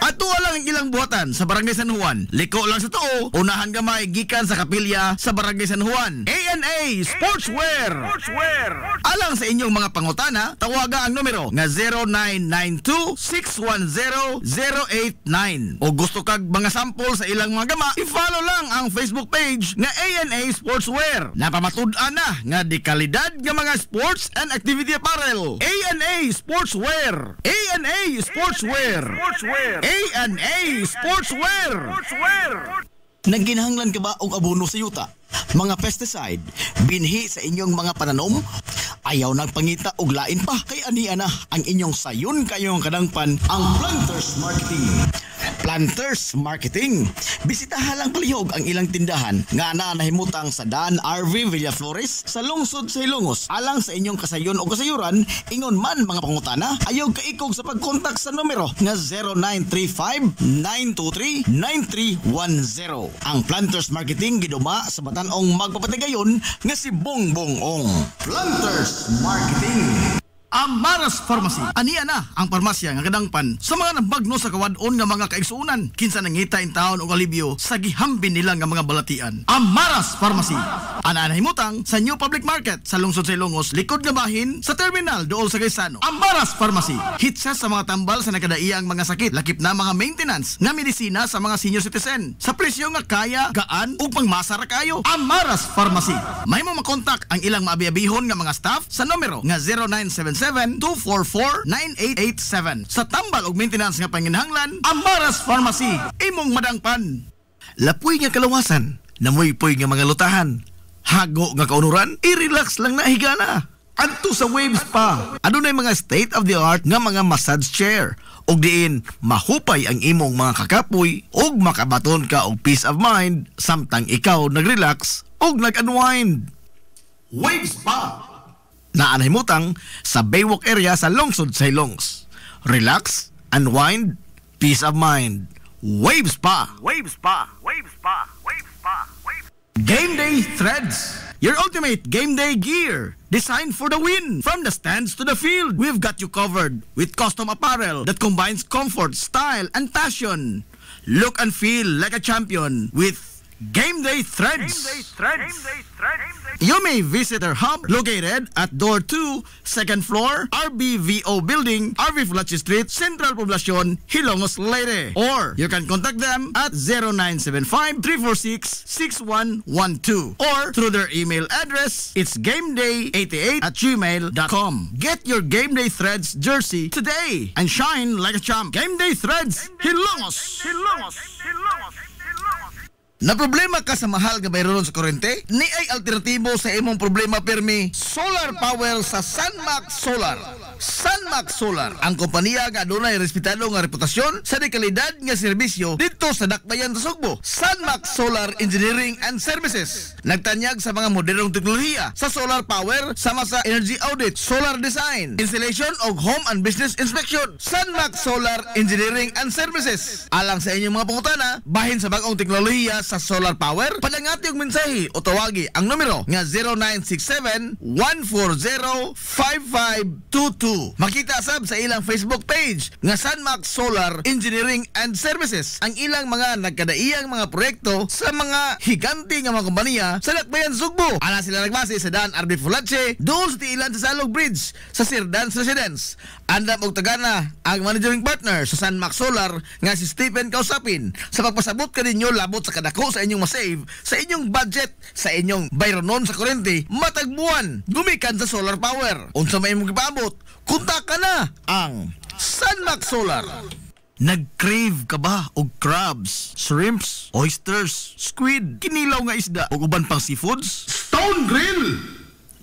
B: Ato lang ang ilang buhatan sa Barangay San Juan. Liko lang sa tuo, unahan gamay gikan sa kapilya sa Barangay San Juan. A&A Sportswear. Alang sa inyong mga pangutana, tawaga ang numero nga 0992-610-089. O gusto kag mga sample sa ilang mga gama, i-follow lang ang Facebook page nga A&A Sportswear. Napamatud-an na nga di kalidad nga mga sports and activity apparel. A&A Sportswear. A&A Sportswear. A&A Sportswear. Nagginahanglan ka ba og abono sa yuta? Mga pesticide, binhi sa inyong mga pananom? Ayaw nagpangita og lain pa, kay aniya na ang inyong sayon kayong kadangpan ang Planters Marketing. Planters Marketing. Bisitahan lang palihog ang ilang tindahan nga nahimutang sa Dan RV Villaflores sa lungsod sa Ilongos. Alang sa inyong kasayon o kasayuran, ingon man mga pangutana, ayaw kaikog sa pagkontak sa numero nga 0935-923-9310. Ang Planters Marketing giduma sa batan-ong magpapatigayon nga si Bongbong Ong. Planters Marketing. Amaras Pharmacy. Aniya na ang parmasya nga kadangpan sa mga nabagno sa kawadon nga mga kaigsuunan. Kinsa nangita in taon og alibyo sa gihambin nila nga mga balatian. Amaras Pharmacy. Ana nahimutang sa New Public Market sa lungsod sa Ilongos, likod nga bahin sa terminal dool sa Gaisano. Amaras Pharmacy. Hitsa sa mga tambal sa nakadaiyang mga sakit, lakip na mga maintenance nga medisina sa mga senior citizen. Sa presyo nga kaya, gaan ug pangmasara kayo. Amaras Pharmacy. May mo makontak ang ilang maabi-abihon nga mga staff sa numero nga 0977-244-9887. Sa tambal ug maintenance nga panginahanglan, Amaras Pharmacy. Imong madangpan. Lapoy nga kalawasan, namoy-poy nga mga lutahan, hago nga kaunuran, i-relax lang na higana. Adto sa Waves Spa, adunay mga state-of-the-art nga mga massage chair. Og diin, mahupay ang imong mga kakapoy og makabaton ka og peace of mind samtang ikaw nag-relax og nag-unwind. Waves Spa. Naanahimutang sa Baywalk area sa lungsod sa Ilongos. Relax, unwind, peace of mind. Waves Spa. Waves Spa. Waves Spa. Waves Spa. Game Day Threads. Your ultimate game day gear, designed for the win. From the stands to the field, we've got you covered with custom apparel that combines comfort, style, and passion. Look and feel like a champion with Game Day Threads. You may visit our hub located at Door 2, 2nd floor, RBVO Building, RV Fulachi Street, Central Poblacion, Hilongos, Leyte. Or you can contact them at 0975-346-6112. Or through their email address, it's gameday88@gmail.com. Get your Game Day Threads jersey today and shine like a champ. Game Day Threads, Hilongos. Na problema ka sa mahal nga bayroon sa kuryente? Ni ay alternatibo sa imong problema permi, solar power sa Sunmax Solar. Sunmax Solar, ang kompanya nga adunay respetado nga reputasyon sa dekalidad nga serbisyo dito sa Dakbayan sa Sugbo. Sunmax Solar Engineering and Services. Nagtanyag sa mga modernong teknolohiya sa solar power sama sa energy audit, solar design, installation og home and business inspection. Sunmax Solar Engineering and Services. Alang sa inyong mga pangutana, bahin sa bagong teknolohiya sa solar power, padangati og mensahe o tawagi ang numero nga 0967-140-5522. Makita sab sa ilang Facebook page nga Sunmax Solar Engineering and Services ang ilang mga nagkadaiyang mga proyekto sa mga higante nga mga kompanya sa Dakbayan Sugbo. Ana sila nagbase sa Dan RV Fulache, doon sa tiilan sa Salog Bridge sa Sir Dan's Residence. Andam og tagana ang managing partner sa Sunmax Solar nga si Stephen Kausapin sa pagpasabot kaninyo labot sa kadako sa inyong masave sa inyong budget sa inyong bayronon sa kuryente matagbuan gumikan sa solar power. Unsa may imong gipaabot, kontak ka na ang Sunmax Solar. Nag-crave ka ba og crabs, shrimps, oysters, squid, kinilaw nga isda o uban pang seafoods? Stone Grill!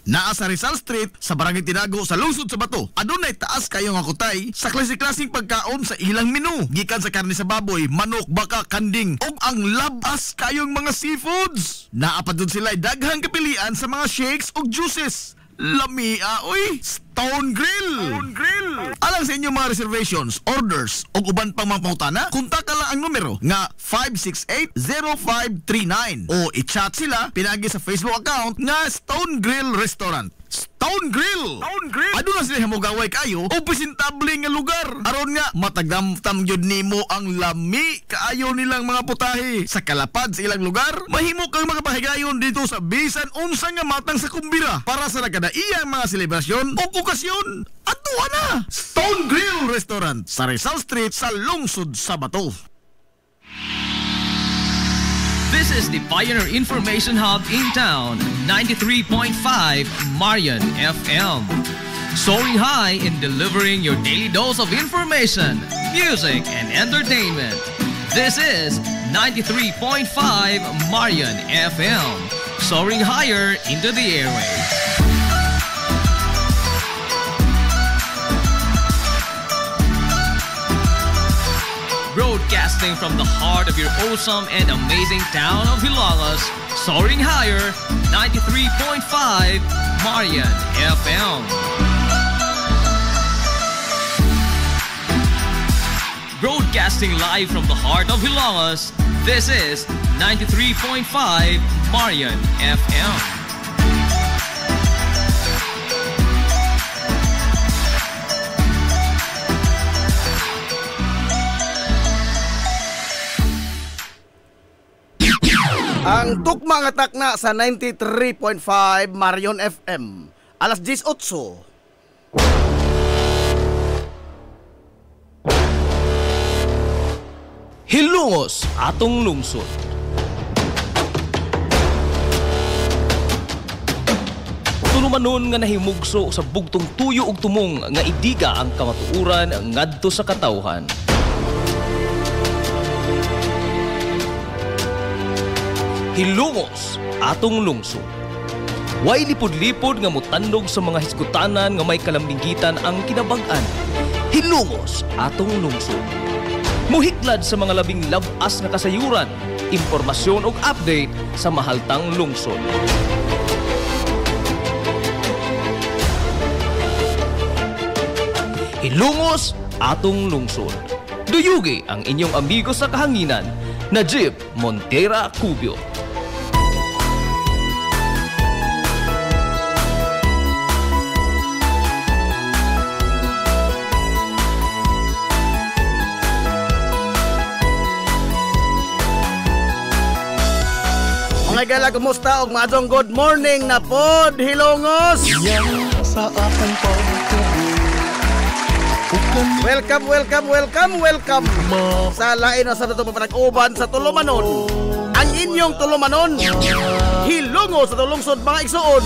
B: Naa sa Rizal Street sa Barangay Tinago sa lungsod sa Bato. Adunay taas kayo nga kutay sa klase-klaseng pagkaon sa ilang menu. Gikan sa karne sa baboy, manok, baka, kanding ug ang labas kayong mga seafoods. Naa pa dun sila daghang kapilian sa mga shakes ug juices. Lamia, oy! Stone Grill! Alang sa inyong mga reservations, orders, o uban pang mga pangutana, kontak lang ang numero nga 568-0539 o i-chat sila pinagi sa Facebook account nga Stone Grill Restaurant. Stone Grill! Ano na sila hamugaway kayo o presentable nga lugar. Aron nga, matagdamtam yun nimo ang lami kaayo nilang mga putahe. Sa kalapad sa ilang lugar, mahimo kang makapahigayon dito sa bisan unsa nga matang sa kumbira para sa nagkadaiyang mga selebrasyon o okasyon. Atuwa na! Stone Grill Restaurant sa Rizal Street sa lungsod sa Bato.
A: This is the Pioneer Information Hub in town, 93.5 Marian FM. Soaring high in delivering your daily dose of information, music, and entertainment. This is 93.5 Marian FM. Soaring higher into the airwaves. Broadcasting from the heart of your awesome and amazing town of Hilangas, soaring higher, 93.5 Marian FM. Broadcasting live from the heart of Hilangas, this is 93.5 Marian FM.
D: Ang tukma nga takna sa 93.5 Marion FM. Alas 18.
A: Hilongos atong lungsod. Tulumanon nga nahimugso sa bugtong tuyo ug tumong nga idiga ang kamatuuran ngadto sa katawhan. Hilongos atong lungsod. Way lipod-lipod nga mutandog sa mga hiskutanan nga may kalambingitan ang kinabag-an. Hilongos atong lungsod. Muhiklad sa mga labing labas nga kasayuran, impormasyon ug update sa mahaltang lungsod. Hilongos atong lungsod. Duyugi ang inyong amigo sa kahanginan, Najib Montera Cubio.
D: Mga gala, kumusta? Og maadong good morning na pod, Hilongos!
E: Yan sa akong pagtuloy.
D: Welcome sa lain na sa ito papanag-uban sa Tulumanon. Ang inyong Tulumanon, Hilongos sa tulungsod mga igsoon.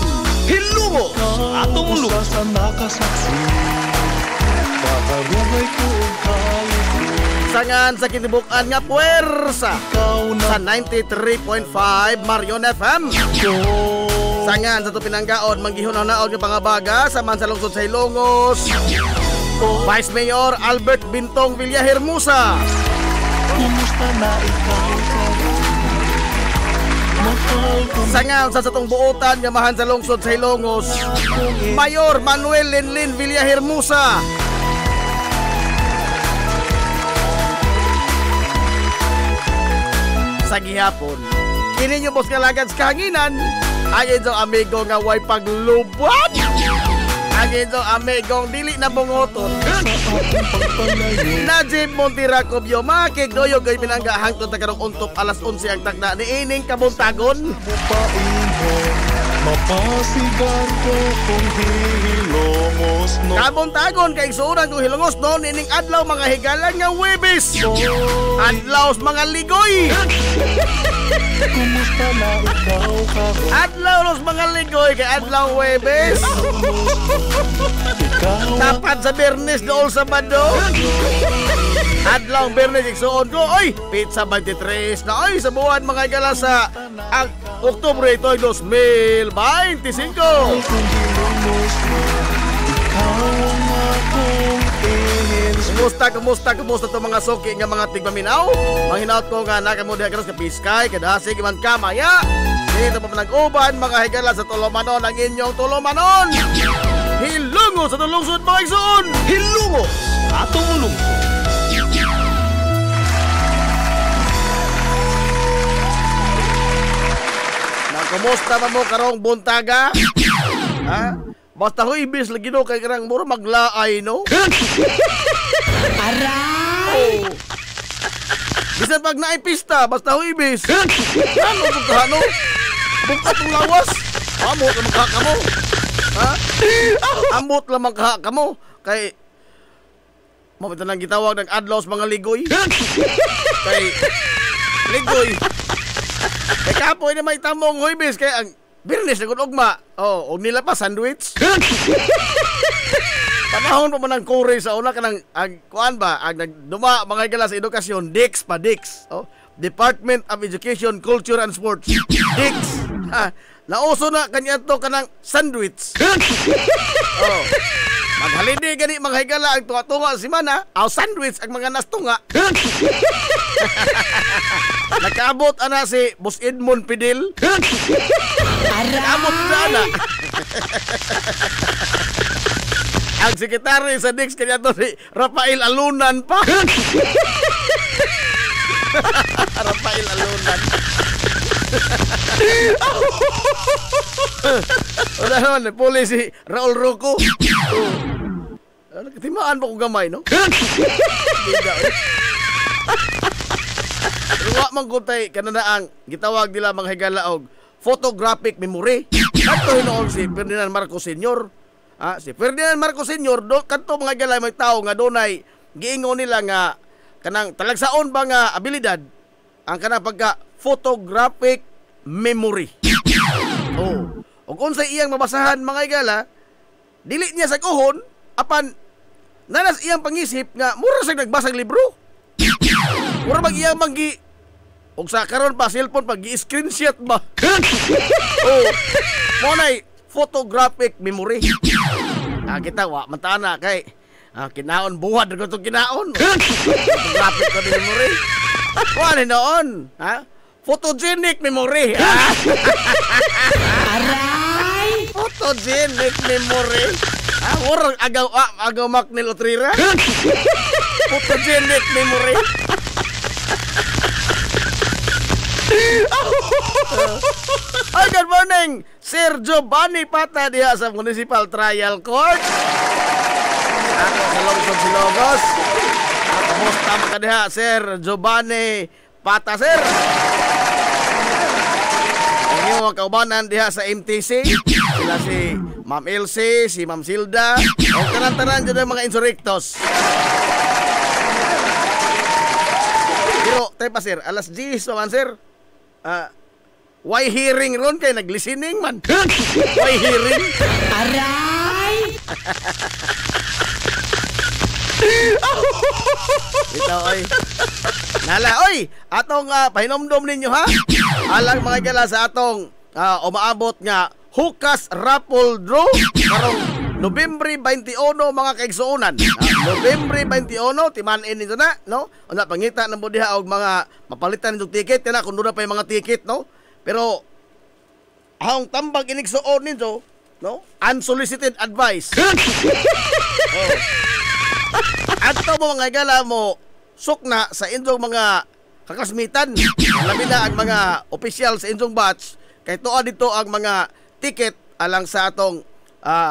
A: Hilongos atong lungsod.
E: Sa nakasaksi, pakarugay ko ang kalito.
D: Sangan sa kinibukan nga puwersa sa 93.5 Marion FM. Sangan sa ito pinanggaon, manggihon ang naon ng pangabaga sa man sa lungsod sa Hilongos. Vice Mayor Albert Bintong Villahermosa.
E: Kumusta na ikaw?
D: Sangan sa satong buotan nga mahan sa lungsod sa Hilongos, Mayor Manuel Linlin Villahermosa. Sa gihapon, kini nyo boss kalagad sa kahanginan, ayon sa amigo nga way paglubad. Ayon sa amigong dili na bungoton. Najib Montera Cubio, makikdoyo kay pinangga hangtod na karong untop alas 11 ang tagna ni ining kabuntagon.
E: Mapasigan ko kung Hilongos no.
D: Kabuntagon kay suran kung Hilongos no, ining adlaw mga higalan nga Huwebes. Adlaw mga ligoy.
E: Kumusta na ikaw karon?
D: Adlaw los mga ligoy kay adlaw Huwebes.
E: Ikaw
D: Tapat sa Bernes dool sa Bado. Adlaw Bernes igsuon ko, oy, pizza 23 na oy sa buwan mga igala sa ang Oktubre ito 2025.
E: Kung hilomos mo, ikaw ang akong
D: Kumusta to mga suki nga mga tigmaminaw? Manghinaot ko nga nakamo diha karon sa Piskay, kadasig man kamaya. Dito pa nag-uban mga higala sa Tolomanon ang inyong Tolomanon. Hilungo sa tulungsod mga igsoon.
B: Hilungo sa atong lungsod.
D: Kumusta ba mo karong buntaga? Ha? Basta huibis lagi no kay karang mura maglaay no? Aray! Oh. Bisan pag naay pista, basta huibis. Ano bugha no? Bugha tong lawas. Amot lang magkaka mo. Ha? Amot lang magkaka mo. Kay mabita nang gitawag ng adlaw sa mga ligoy. Kay ligoy. Kay kapoy na may tamong huibis kay ang Birnes na ugma. Oh, og nila pa sandwich. Panahon pa man ang kore sa una kanang kuan ba ang nagduma mga igala sa edukasyon Dix. Oh, Department of Education, Culture and Sports. Dix. Ha, nauso na kanya to kanang sandwich. Oh. Maghalidi gani mga higala ang tunga-tunga si mana, aw sandwich ang mga nastunga. Nakaabot ana si Boss Edmond Pidil. Nakaabot na ana. Ang sekretary sa Dix kanya to si Rafael Alunan pa. Rafael Alunan. Wala naman, puli si Raul Rocco. Katimaan mo ko gamay, no? Bida, eh. Ruwa man kuntay kananaang gitawag nila mga higalaog photographic memory. Kanto hinoon si Ferdinand Marcos Sr. Si Ferdinand Marcos Sr. Kanto mga higalay may tao nga donay giingon nila nga kanang talagsaon ba nga abilidad ang kanang pagka photographic memory. Oh. O kung sa iyang mabasahan mga higala, dili niya sa kuhon apan nanas iyang pangisip nga mura sa nagbasang libro. Mura mag iyang manggi og sa karon pa cellphone pag gi-screenshot ba. Oh. Mo nay photographic memory. Kita wa mantana kay kinaon buhat ko tong kinaon. Photographic memory. Wala noon, ha? Photogenic memory. Aray! Photogenic memory. Orang agaw Macnil Utrira. Photogenic memory. Good morning, Sir Giovanni Pata diha sa Municipal Trial Court. Ako sa Lungsod Silogos. Kumusta ka diha, Sir Giovanni Pata, sir? Ang iyong mga kaubanan diha sa MTC, sila si Ma'am Elsie, si Ma'am Silda, o tanan-tanan dyan ang mga insurrectos. Pero, tayo pa, sir, alas 10 naman, sir. Why hearing ron kay nag-listening man? Why hearing? Aray! Ito, oy. Nala, oy! Atong pahinomdom ninyo, ha? Alang mga gala sa atong umaabot nga Hukas Raffle Draw karong Nobyembre 21 mga kaigsuonan. Nobyembre 21 timan-in nito na, no? Una pangita nang budiha og mga mapalitan nitong ticket kana kun doon pa yung mga ticket, no? Pero ang tambag inigsuon nito, no? Unsolicited advice. Oh. Ato mo mga gala mo sukna sa inyong mga kaklasmitan. Labi na ang mga opisyal sa inyong batch kay tuwa dito ang mga ticket alang sa atong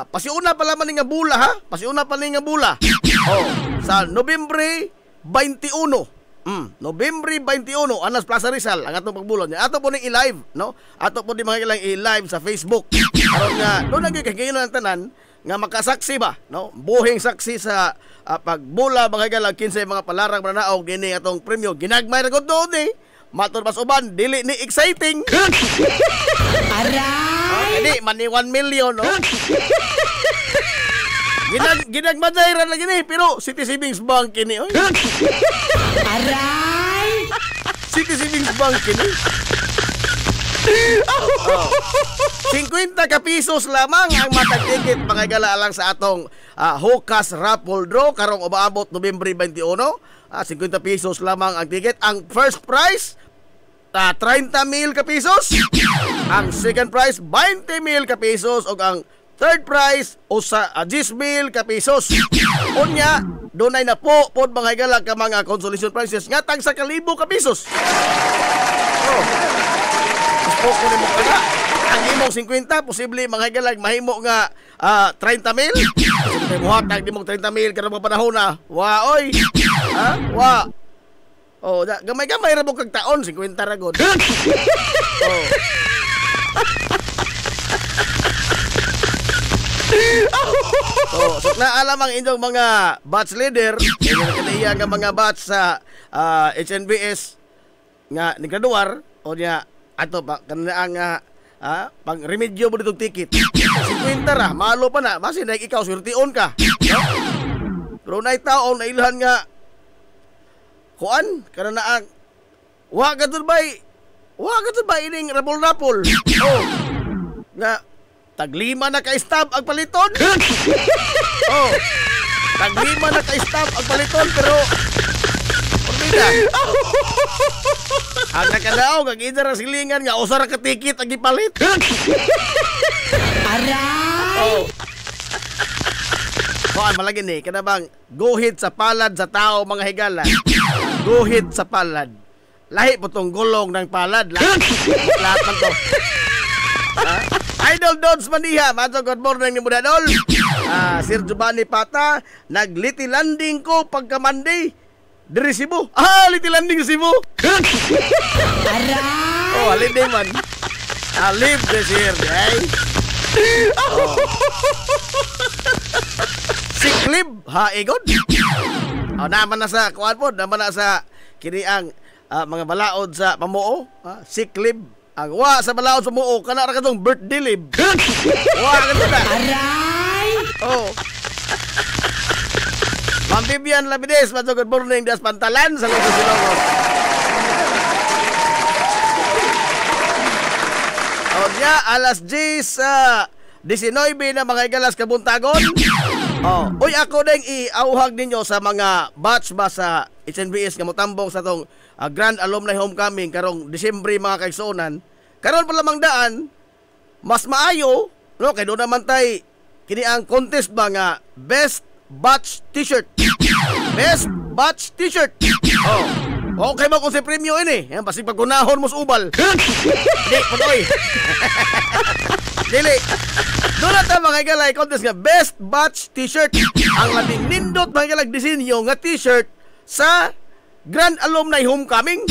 D: pasiuna pala man nga bula, ha? Pasiuna pa nga bula. Oh, sa Nobyembre 21. Nobyembre 21 Anas Plaza Rizal ang atong pagbulon niya. Ato po ning i-live, no? Ato po di mga ilang i-live sa Facebook. Aron nga do nagay kagayon ang tanan nga makasaksi ba, no? Buhing saksi sa pagbula mga galang kinsay mga palarang mananaog dinhi atong premyo. Ginagmay ra gud doon eh. Matur pas uban dili ni exciting. Aray! Hindi, mani 1 million, no? Ginagmadayran lagi ni, pero City Savings Bank kini, oy.
E: Aray!
D: City Savings Bank kini. 50 ka pesos lamang ang matag-ticket mga higala lang sa atong Hukas Raffle Draw karong umaabot Nobyembre 21. 50 pesos lamang ang ticket. Ang first prize 30,000 ka pesos. Ang second prize 20,000 ka pesos ug ang third prize usa 10,000 ka pesos. Unya dunay na po pod mga higala ka mga consolation prizes nga tag sa 1,000 ka pesos. O ko nimo kana ang imong 50 posible mga higala mahimo nga 30,000. Kasi mo hatag nimong 30,000 kada mga panahon na. Wa oy. Wa. Oh, gamay-gamay ra mo kag taon 50 ra gud. Oh. So na alam ang inyong mga batch leader, kaniya nga mga batch sa HNBS nga nigraduar o niya ato pa kanina nga pang remedyo mo ditong ticket. 50 ra, malo pa na, basi na ikaw swerte-on ka. No? Pero na taon na ilhan nga kuan kana na ang wa gadud bay ining rapol-rapol. Oh. Nga taglima na ka stab ang paliton. Oh. Taglima na ka stab ang paliton pero pamida. Ang nakadaog ang idara silingan nga usa ra ka ticket ang gipalit.
E: Aray!
D: Oh. Kuan malagi ni kada bang guhit sa palad sa tao mga higala. Guhit sa palad. Lahi po tong gulong ng palad. Lahat man to. Idol Dodds Maniha, mato good morning ni Budadol. Sir Giovanni Pata, nagliti landing ko pagka Monday. Diri Cebu. Liti landing Cebu.
E: Aray!
D: Oh, holiday man. Live this year, eh? Oh. Siklib, igod. Naman na sa kuan po, naman na sa kini ang mga balaod sa pamuo, siklib. Ang wa sa balaod sa pamuo, kana ra kadtong birthday leave. Wa kadto na.
E: Aray!
D: Oh. Ma'am Vivian Labides, good morning, das Pantalan sa Luzon, Ilocos. Niya, alas 10 19 na mga igalas kabuntagon. Uy, ako ding iauhag ninyo sa mga batch ba sa HNBS nga motambong sa tong Grand Alumni Homecoming karong Disyembre mga kaigsuonan. Karon pa lamang daan, mas maayo, no, kay doon naman tay kini ang contest ba nga Best Batch T-shirt. Best Batch T-shirt. Okay ba kung si premyo ini? Yan, basi pagkunahon mo sa ubal. Di, patoy. Dili. Doon na tayo mga igalay contest nga Best Batch T-shirt. Ang labing nindot mga igalay disenyo nga T-shirt sa Grand Alumni Homecoming.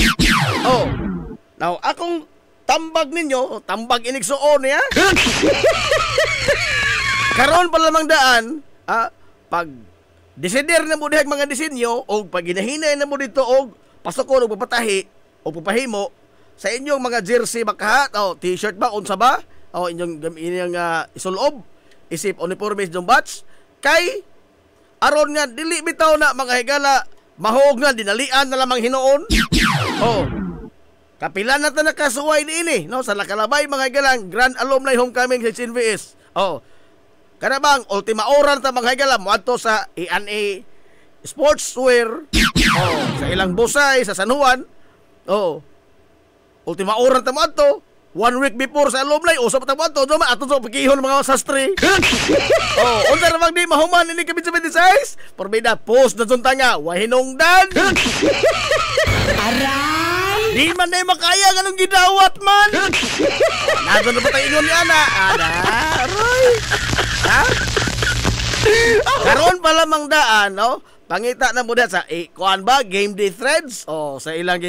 D: Now, akong tambag ninyo, tambag iniksoon niya. Karon pa lamang daan, pag desider na mo dihag mga disenyo o pag ginahinay na mo dito o pasok o papatahi o papahimo sa inyong mga jersey bakahat o t-shirt ba unsa ba o inyong isulob isip uniformes ng batch kay aron nga dili bitaw na mga higala mahog nga dinalian na lamang hinuon. Kapila na ta nakasuway niini no sa nakalabay mga higalang Grand Alumni Homecoming sa HNBS. Kana bang ultima oras ta mga higala moadto sa A&A Sportswear sa ilang busay sa San Juan. Ultima oras ta moadto 1 week before sa alumni usap ta moadto do ato sa pagihon mga sastre. Unsa ra bang di mahuman ini kabit 76 porbida post na sunta nga wa hinungdan.
E: Aray!
D: Di man na makaya ganong gidawat man. Nado na ba tayo ingon ni ana? Aray. Karon pa lamang daan, no? Pangita na mo sa kuan ba game day threads sa ilang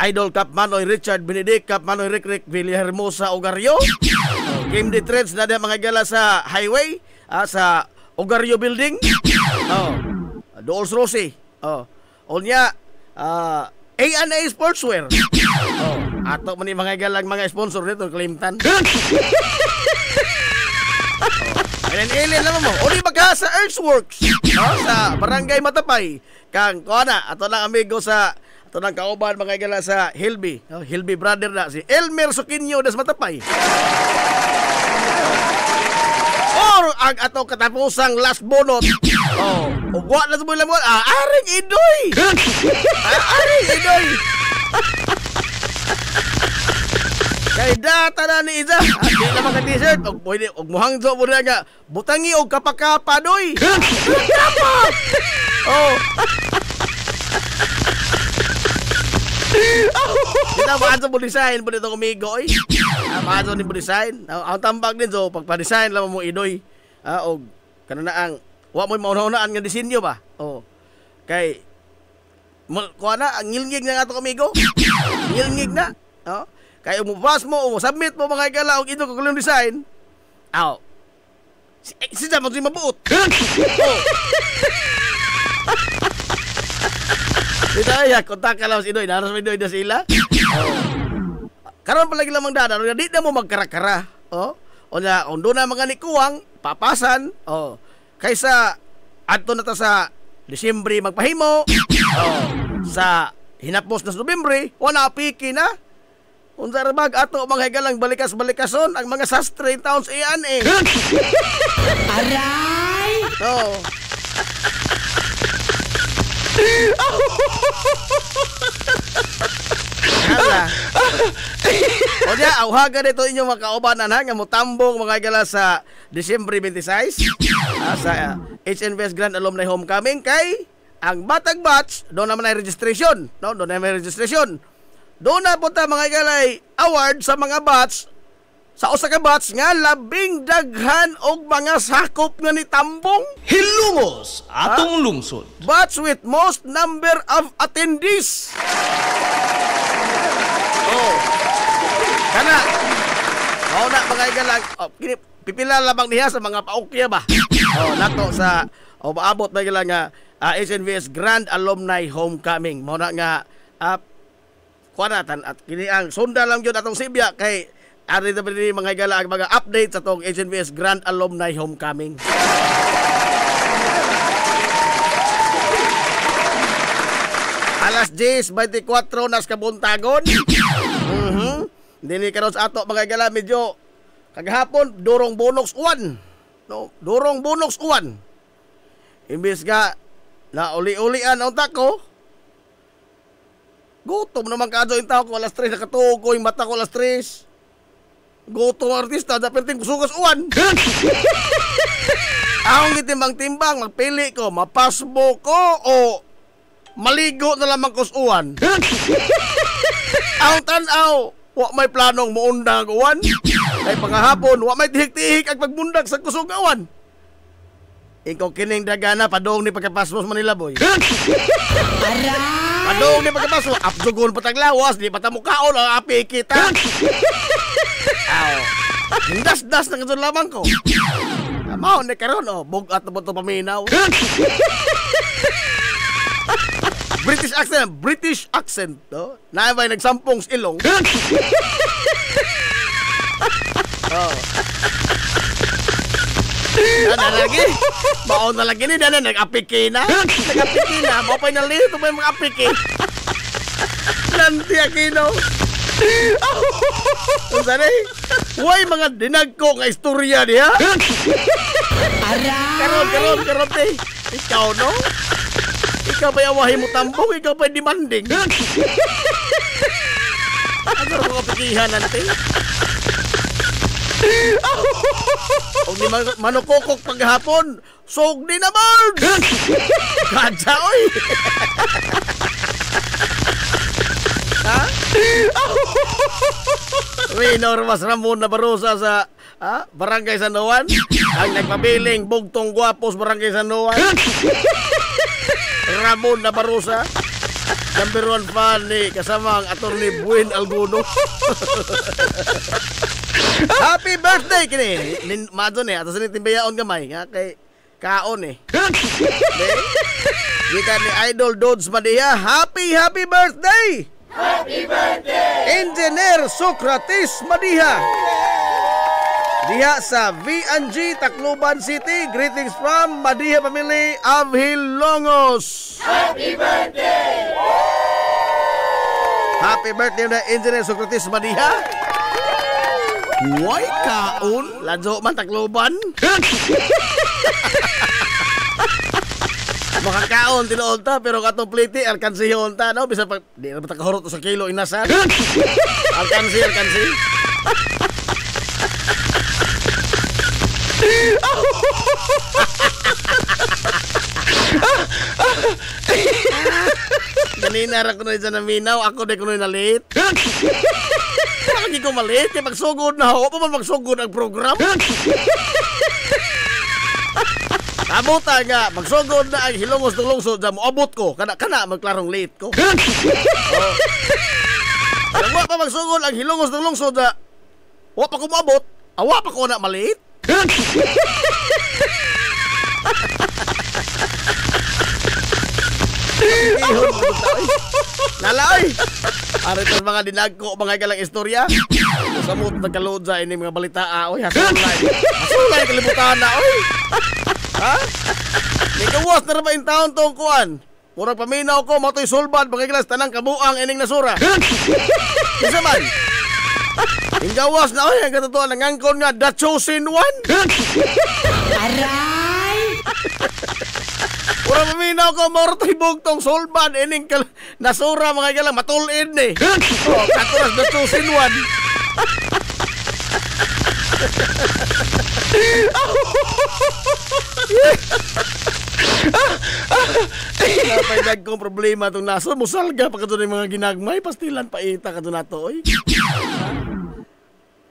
D: Idol Cup Manoy Richard Benedict Cup Manoy Rick Villahermosa Ogario. Game day threads na mga gala sa highway sa Ogario building. Doors Rossi. Unya A&A Sportswear. Ato man ni mga galang mga sponsor nito Clemtan. Alien naman mo. O di ba ka sa Earthworks? Sa Barangay Matapay. Kang, kuha na, ato lang amigo sa, ato lang kauban mga igala sa Hilby. Hilby brother na, si Elmer Suquinho das Matapay. Or ang ato katapusang last bonus. Ugwa na sa bulan mo. Aring Idoy. Aring Idoy. Kay data na ni Iza. Di naman ka t-shirt. Og muhangzo mo na nga. Butangi og kapakapa doy. Kapakapa. Kita maadso mo design po dito kumigo oy. Maadso ni mo design. Ang tambag din so pagpa-design lang mo Idoy. Og kanana ang wa mo mauna-unaan nga disenyo ba. Kay kuha na ang ngilngig na nga ito kumigo. Ngilngig na. Kaya umubas mo, submit mo mga igala og ito kagulong design. Sisa mo siya mabuot. Dito ay, kontak ka lang si Idoy. Naras mo Idoy na sila. Karoon pala lamang dada. Di na mo magkara-kara. O na, kung doon na mga nikuwang, papasan. Kaysa, adto na ta sa Disyembre magpahimo. Sa hinapos na sa Nobyembre, wala piki na. Unsa ra bag ato mga higalang balikas-balikason ang mga sastre in towns iyan eh.
E: Aray!
D: Hala. O diya, awhaga dito inyong mga kaubanan ha, nga mutambong mga higala sa Disyembre 26 sa HNVS Grand Alumni Homecoming kay ang Batag Batch, doon naman ay registration. Doon na may registration. Doon na po ta mga igalay award sa mga batch sa usa ka batch nga labing daghan og mga sakop nga nitambong
A: Hilumos atong lungsod.
D: Batch with most number of attendees. Kana na mga igalay pipila lamang niya sa mga paokya ba. Nato sa maabot na igalay nga HNVS Grand Alumni Homecoming. Mao na nga kuanatan at kini ang sunda lang yun atong Sibya kay ari na rin mga igala ang mga update sa tong HNVS Grand Alumni Homecoming. Alas 10:24 nas kabuntagon. Dini karon sa ato mga igala medyo kagahapon durong bunoks uwan. Durong bunoks uwan. Imbis nga na uli-ulian ang tako. Gutom naman kadto yung tao ko alas 3 nakatuog ko yung mata ko alas 3. Gutom artista dapat ting kusugas uwan. Akong gitimbang-timbang magpili ko mapasbo ko o maligo na lamang ko sa uwan. Ang tanaw wa may planong muundang uwan. Kay pangahapon wa may tihik-tihik ang pagmundag sa kusog uwan. Ikaw kining dagana padong ni pagkapasmos Manila boy. Padong ni pagkapasmos apdugon pataglawas di patamukaon ang api kita. Das-das na kadto lamang ko. Mao ni karon bugat na to paminaw. British accent na may nagsampong sa ilong. Ano lagi? Baon na lagi ni dana nag-apiki na. Nag-apiki na. Mao pa nalito pa yung mga apiki. Nanti akino. Unsa ni? Way mga dinagko nga istorya diha. Karon te. Ikaw no? Ikaw ba yawahi mo tambong? Ikaw ba demanding? Ano mga pikihan nante? O di manukokok paghapon, sog di naman! Kadsa, oy! Ha? Rinormas Ramon na Barosa sa Barangay San Juan. Ang nagpabiling bugtong guwapos Barangay San Juan. Ramon na Barosa. Number 1 fan ni kasama ang attorney Buen Alguno. Happy birthday kini. Madon ato sa timbayaon gamay nga kay kaon Gika ni Idol Dodds Madiha. Happy birthday. Happy birthday. Engineer Socrates Madiha. Diha sa V&G Tacloban City. Greetings from Madiha Family of Hilongos. Happy birthday! Happy birthday na Engineer Socrates Madiha.
B: Way kaon.
D: Ladyo man Tacloban. Makakaon tinuod ta pero katong pliti alkansihon ta no bisa pag di na takahurot sa kilo inasan. Alkansi. Ganina ra kuno sa naminaw ako de kuno nalit. Lagi ko malit kay magsugod na ako pa man magsugod ang program. Abuta nga, magsugod na ang Hilongos ng lungsod sa moabot ko. Kana magklarong late ko. Wa pa magsugod ang Hilongos ng lungsod sa wa pa ko moabot, awa pa ko na malit. Nalay! Ano ito mga dinagko, mga galang istorya? Samot nagkalood sa ini mga balita. Oy, hasulay kalibutan na, oy! Ha? Nikawas na ba yung taon tong kuan? Murag paminaw ko, mato'y sulbad, mga tanang kabuang ining nasura. Isa man? Inggawas na, oy, ang katotoan, nangangkon nga, the chosen one.
E: Aray!
D: Murag paminaw ko, mato'y bugtong sulbad, ining nasura, mga galang, matulid ni. Oh, katuras, the chosen one. Napay dagkong problema itong naso. Musalga pa ka doon yung mga ginagmay. Pastilan pa ita ka doon na to.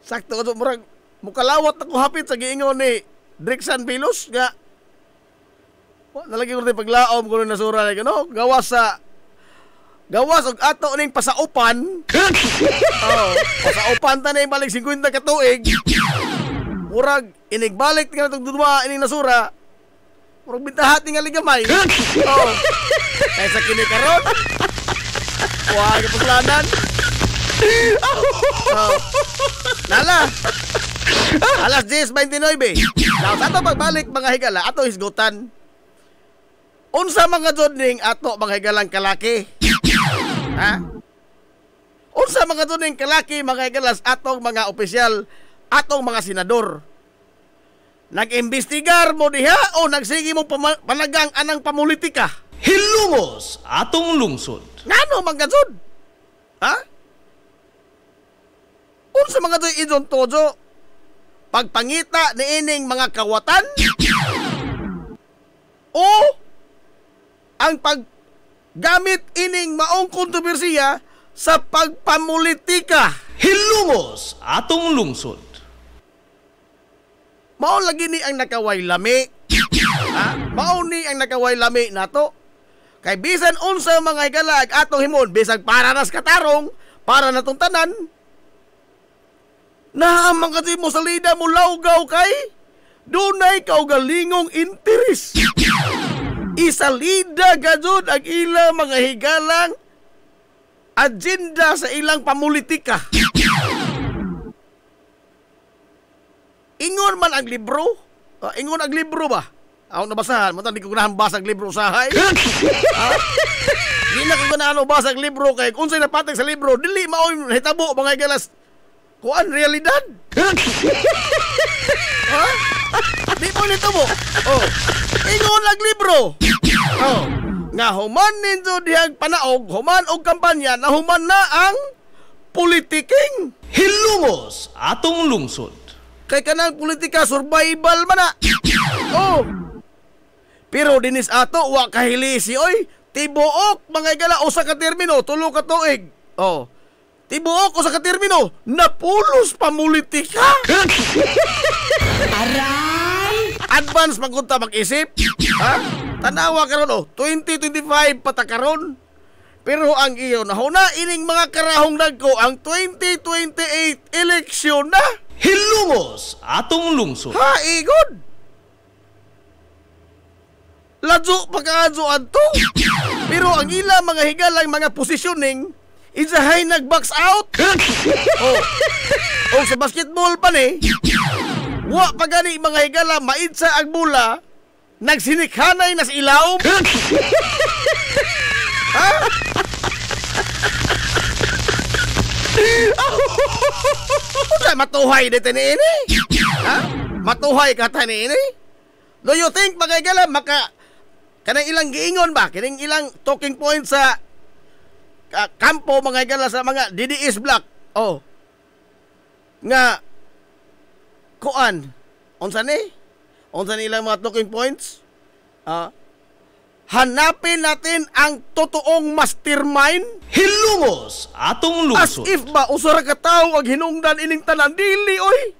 D: Sakto ka doon. Murag, mukalawat ako hapit sa giingon ni Drixan Pilos. Nga, nalagi ko rin paglaom ko rin nasura. No? Gawas og ato ning pasaupan. Pasaupan ta na yung balik 50 katuig. Murag, inigbalik nga itong dudwa ining nasura. Murag bintahat nga ligamay. Kaya sa kinikaron. Huwag yung paslanan. Nala. Alas 10:29. Now, sa ato pagbalik mga higala, ato hisgutan. Unsa mga dudning ato mga higalang kalaki? Ha? Unsa mga dudning kalaki mga higalas atong mga opisyal, atong mga senador? Nag-imbestigar mo diha o nagsigi mo panagang anang pamulitika?
A: Hilongos atong lungsod.
D: Ngano mga dud? Ha? Unsa mga dud idon tojo? Pagpangita ni ining mga kawatan? O ang paggamit ining maong kontrobersiya sa pagpamulitika?
A: Hilongos atong lungsod.
D: Mao lagi ni ang nakaway lami. Ha? Mao ni ang nakaway lami nato. Kay bisan unsa mga higalag atong himon bisag para nas katarong, para natong tanan. Naamang kasi mo salida mo lawgaw kay dunay kaugalingong interes. Isalida gajud ang ilang mga higalang agenda sa ilang pamulitika. Ingon man ang libro? Ingon ang libro ba? Ako nabasahan, di ko ganahan basag libro usahay. Di na ko ganahan basag libro kay kung sa'y napatig sa libro, dili maoy hitabo mga galas. Kuan realidad? Ha? Di mo nitabo. Ingon ang libro. Nga human ninyo dihang panaog, human og kampanya na human na ang politiking.
A: Hilongos atong lungsod.
D: Kay kanang politika survival man na. Pero dinis ato wa kahilisi oy. Tibuok mga gala usa ka termino, tulo ka tuig. Tibuok usa ka termino, napulos pamulitika.
E: Aray!
D: Advance magkunta mag-isip. Ha? Tanawa karon 2025 patakaron. Pero ang iyo nahuna ining mga karahong dagko ang 2028 eleksyon na.
A: Hilongos atong lungsod.
D: Ha, igod. Ladyo pagkaadyo adto. Pero ang ila mga higalang mga positioning isahay nag-box out. Sa basketball pa ni. Wa pa gani mga higala maidsa ang bula, nagsinikhanay na sa ilaw. Ha? Kaya matuhay dito ni ini? Ha? Matuhay ka ta ni ini? Do you think mga higala kanang ilang giingon ba? Kanang ilang talking point sa kampo mga higala sa mga DDS block. Oh. Nga kuan unsa ilang mga talking points? Hanapin natin ang totoong mastermind.
A: Hilumos atong
D: As
A: lusot.
D: if ba usara ka tawo ang hinungdan ining tanan dili oy.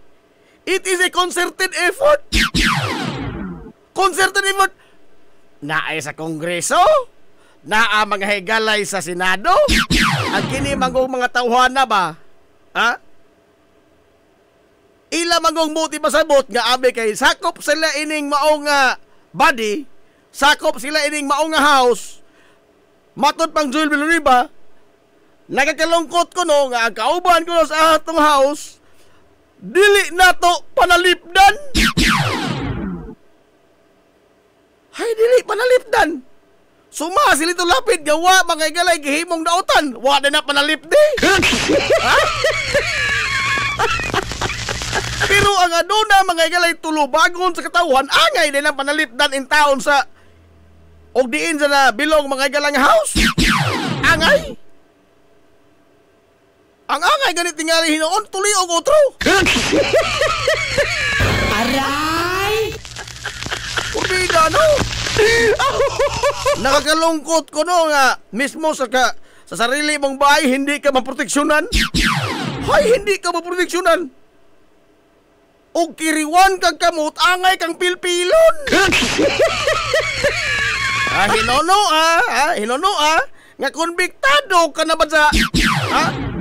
D: It is a concerted effort. Concerted effort. Naay sa Kongreso, naa mga higalay sa Senado. Ang kini mangong mga tawhana ba? Ha? Ila mangong muti pasabot nga abe kay sakop sila ining maong body, sakop sila ining maong house. Matod pang Joel Villanueva, nagakalungkot ko no nga ang kauban ko no sa atong house, dili nato panalipdan. Hay dili panalipdan. Suma sila ito lapid gawa mga igalay gihimong dautan. Wa na panalipdi. Ha? Pero ang aduna mga igalay tulubagon sa katawan, angay din ang panalipdan in taon sa og diin sa na bilong mga igalang house. Angay. Ang angay ganit tingali hinoon tuloy og otro.
E: Aray!
D: Kurbida no. Nakakalungkot ko no nga mismo sa sarili mong bahay hindi ka maproteksyonan. Hay hindi ka maproteksyonan. Og kiriwan kag kamot angay kang pilpilon. Hinono nga konbiktado ka na ba sa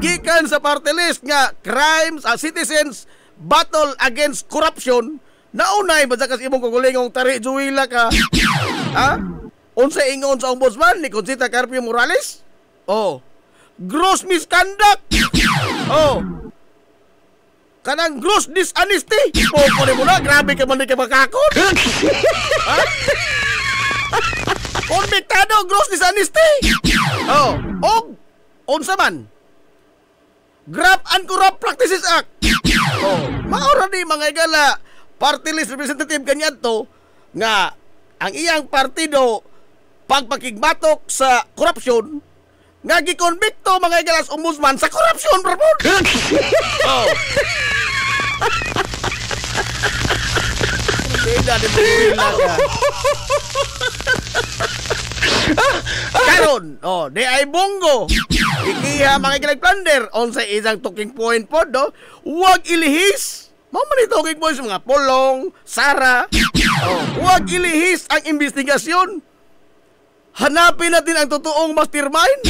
D: gikan sa party list nga crimes citizens battle against corruption. Naunay ba sa kas imong kagulingong tari juwila ka? Ha? Unsa ingon sa ombudsman ni Conchita Carpio Morales? Oh. Gross misconduct. Oh. Kanang gross dishonesty. Oh, kone mo na, grabe ka man ni makakon. Ha? Konbiktado, gross dishonesty. Oh. Unsa man? Graft and Corrupt Practices Act. Oh. Maura di mga igala party list representative ganyan to nga ang iyang partido pagpakigbatok sa korupsyon nga gikonbikto mga igalas ombudsman sa korupsyon barbon. Oh. Beda di mo ka. Karon, di ay bongo. Ikiha mga igalang plunder on sa isang talking point po do, huwag ilihis. Mao man talking point sa mga Polong, Sara. Huwag ilihis ang investigasyon. Hanapin natin ang totoong mastermind.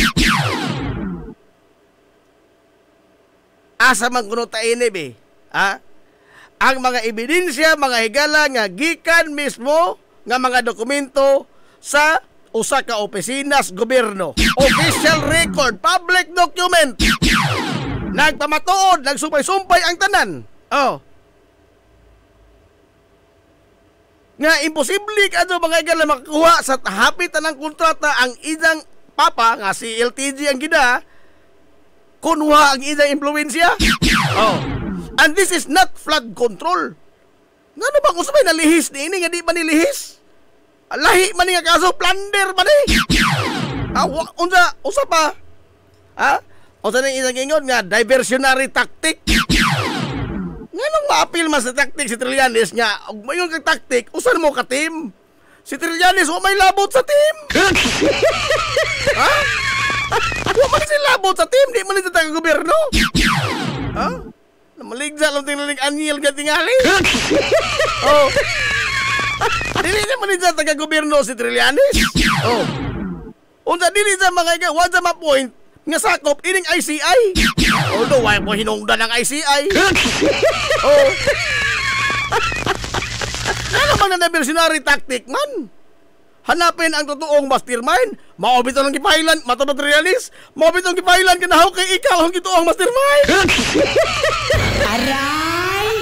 D: Asa man kuno ta ini be? Ha? Ang mga ebidensya, mga higala nga gikan mismo nga mga dokumento sa usa ka opisina sa gobyerno. Official record, public document. Nagpamatuod, nagsumpay-sumpay ang tanan. Oh. Nga imposible ka do mga igala makakuha sa hapitan ng kontrata ang idang papa nga si LTG ang gida kunwa ang idang impluwensya. Oh. And this is not flood control. Ngano bang usabay nalihis ni ini nga di ba nilihis? Lahi man nga kaso plunder man eh. Unsa pa? Ha? Unsa nang isang ingon nga diversionary tactic? Nganong ma-appeal man sa tactic si Trillanes nga mayon kang tactic usan mo ka team? Si Trillanes wa may labot sa team. Ha? Wa man si labot sa team, di man sa taga-gobyerno. Ha? Namaligza lang tingaling anyel ka tingali. Oh. Dili naman sa taga-gobyerno si Trillanes. Oh. Unsa dili sa mga wa sa ma-point nga sakop ining ICI. Although why mo hinungdan ang ICI. Oh. Ano man na diversionary tactic man? Hanapin ang totoong mastermind. Maobito ng gipailan, matod Trillanes. Maobito ng gipailan kanahaw kay ikaw ang totoong mastermind.
E: Aray!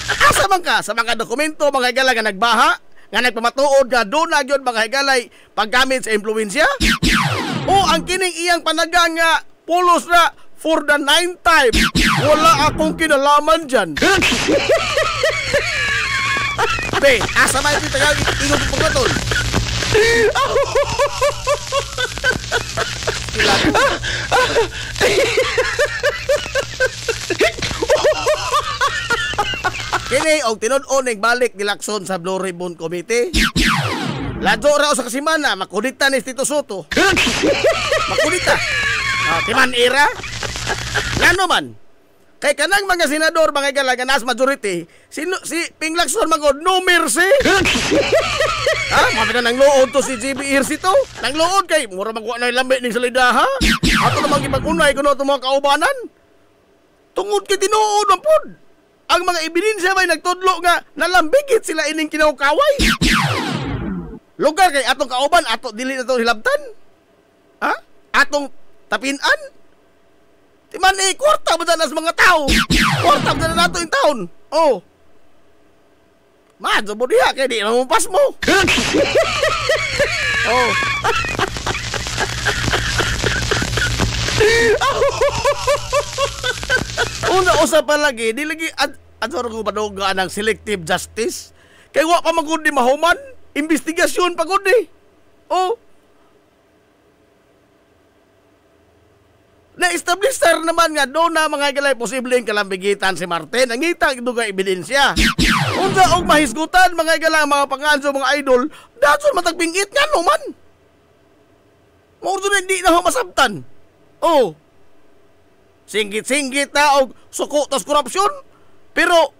D: Asa man ka sa mga dokumento mga higala nga nagbaha, nga nagpamatuod nga doon na yun mga higalay paggamit sa impluensya? O ang kining iyang panagang nga pulos na for the 9th time, wala akong kinalaman dyan. Be, asa man ito tagang ingog ng pagkatol? Kini og tinud-on ning balik ni Lacson sa Blue Ribbon Committee. Ladyo raw sa kasimana makudita ni Tito Soto. Makudita. Timan era. Ngano man? Kay kanang mga senador mga galaganas majority, si Ping Lacson magod no mercy. Mapita nang luod to si JB Hirsi to. Nang luod kay mura magwa na lambi ning salida ha. Ato namang gipag-unay kuno to mga kaubanan. Tungod kay tinuod man pod. Ang mga ebidensya may nagtudlo nga nalambigit sila ining kinawkaway. Lugar kay atong kauban ato dili na to hilabtan. Ha? Atong tapinan. Timan kwarta ba na sa mga tao? Kwarta ba na nato yung taon? Oh. Madyo mo diha kaya di na mumpas mo. Oh. Una usap pa lagi, di lagi ador ko paduga ng selective justice. Kay wa pa magud di mahuman, investigasyon pa gud di. Oh. Na-establish naman nga doon na mga galay posibleng kalambigitan si Martin. Nangita duga ebidensya. Unsa og mahisgutan mga galay mga panganso mga idol, dason matagbingit nga naman. Maurdo na hindi na masabtan. Oh. Singgit-singgit na og suko tas korupsyon. Pero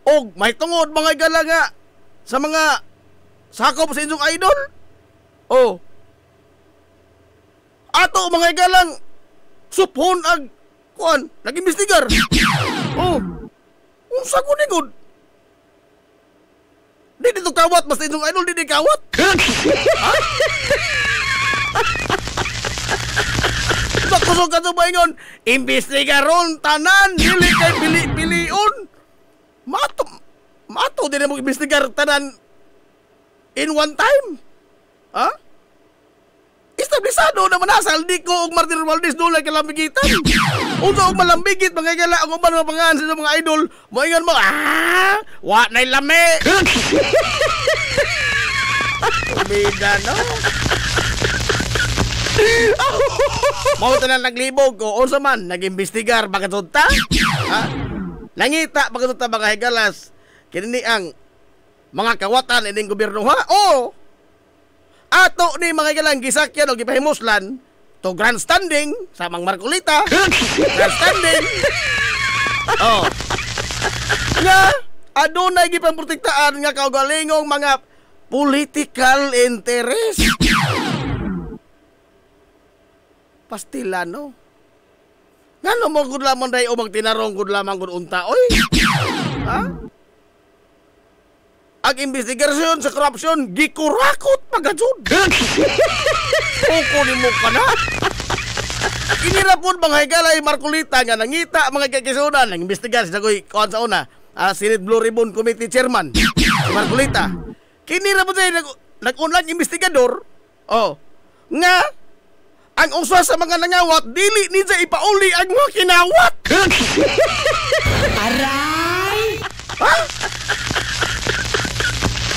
D: og may tungod mga galay nga sa mga sakop sa inyong idol. Oh. Ato mga galang suphon ag kuan nag-imbestigar. Oh. Unsa ko ningod? Di dito kawat basta inyong idol di kawat. Ha? Kusog ka ba ingon? Imbestigaron tanan dili kay pili-pilion. Mato din mo imbestigar tanan in one time. Ha? Establisado naman asal di ko og Martin Romualdez doon lang kalambigitan. Unsa og malambigit mga gala ang uban mga pangan sa mga idol, moingon mo, wa nay lami. Bida no. Mao tanan naglibog ko unsa man nag-imbestigar bakit ta? Nangita bakit ta mga higalas kini ang mga kawatan ining gobyerno ha. Oh. Ato ni mga galang gisakyan o gipahimuslan to grandstanding sa mga Marcolita. Grandstanding. Oh. Nga, adunay gipamprotektaan nga kaugalingong mga political interest. Pastilano. Ngano mo gud lamang day o magtinarong gud lamang gud unta oy? Ha? Ang investigasyon sa korupsyon gikurakot pagajud. Oko ni mo ka na. Inirapon mga higalay Marcolita nga nangita mga kakisunan ng investigasyon sa kuy kuan sa una. Senate Blue Ribbon Committee Chairman si Marcolita. Kinirapon sa nag-unlang investigador. Oh. Nga ang usa sa mga nangawat dili ni sa ipauli ang mga kinawat.
E: Aray!
D: Ha?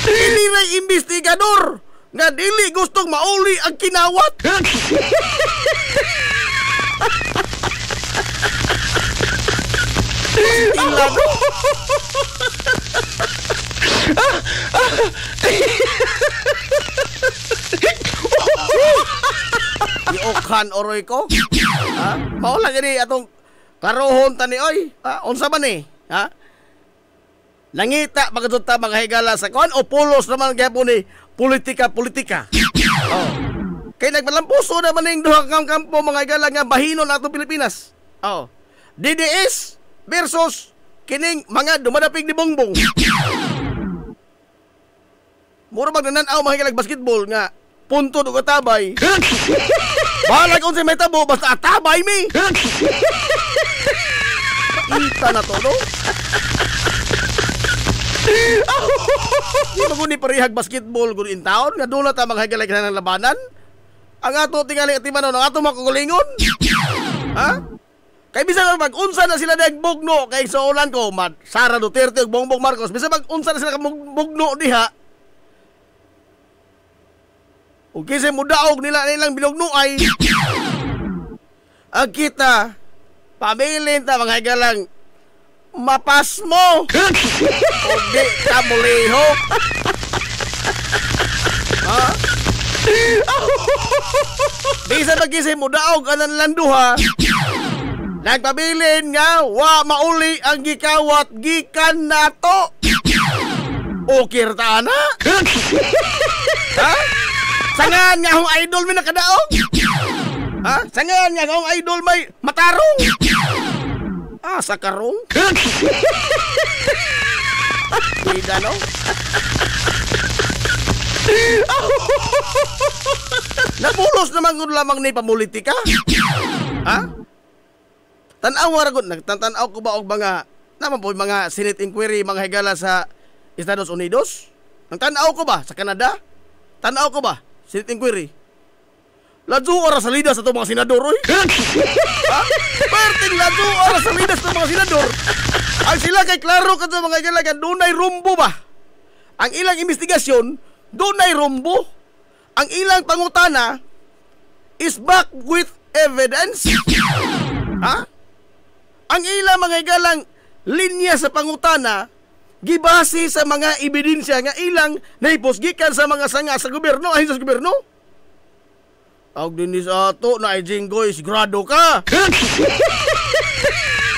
D: Dili na investigador nga dili gustong mauli ang kinawat. Ilano. Iokhan oroy ko. Ha? Maula gani atong klarohon tani oy. Ha? Unsa man ni? Ha? Nangita pagkatod ta mga higala sa kuan o pulos naman gyapon ni politika-politika. Oh. Kay nagmalampuso naman ning duha ka kampo mga higala nga bahinon ato Pilipinas. Oh. DDS versus kining mga dumadapig ni Bongbong. Mura magnananaw mga higala basketball nga punto do katabay. Balag unsa may tabo basta atabay mi. Ita na to no? Di ba ni parihag basketball kun in town nga doon ta mga higalay ng labanan? Ang ato tingali at timanon, ang ato makukulingon? Ha? Kay bisan mag-unsa na sila nagbugno kay sa ulan ko, Sara Duterte ug Bongbong Marcos, bisan mag-unsa na sila bugno diha. Ug kasi mudaog nilang binugno ay ang kita pamilin ta mga higalang mapas mo. O di ka muliho. Ha? Bisan magkisi mudaog anan lang duha. Nagpabilin nga wa mauli ang gikawat gikan nato. Okay ta na? Ha? Sangan nga hong idol may nakadaog? Ha? Sangan nga hong idol may matarong? Sa karong? Tidak no? Nabulos naman kung lamang ni pamulitika. Ha? Tanaw ragon, nagtantanaw ko ba og mga naman po mga Senate inquiry mga higala sa Estados Unidos? Nagtanaw ko ba sa Canada? Tanaw ko ba Senate inquiry? Ladyo oras sa lidas sa itong mga senador, oy. Ha? Perting ladyo oras sa lidas sa mga senador. Ang sila kay klaro ka sa mga higala kan dunay rumbo ba? Ang ilang investigasyon dunay rumbo. Ang ilang pangutana is back with evidence. Ha? Ang ilang mga higalang linya sa pangutana gibase sa mga ebidensya nga ilang nahiposgikan sa mga sanga sa gobyerno, ahin sa gobyerno. Tawag din sa ato na ay Jinggoy, sigurado ka.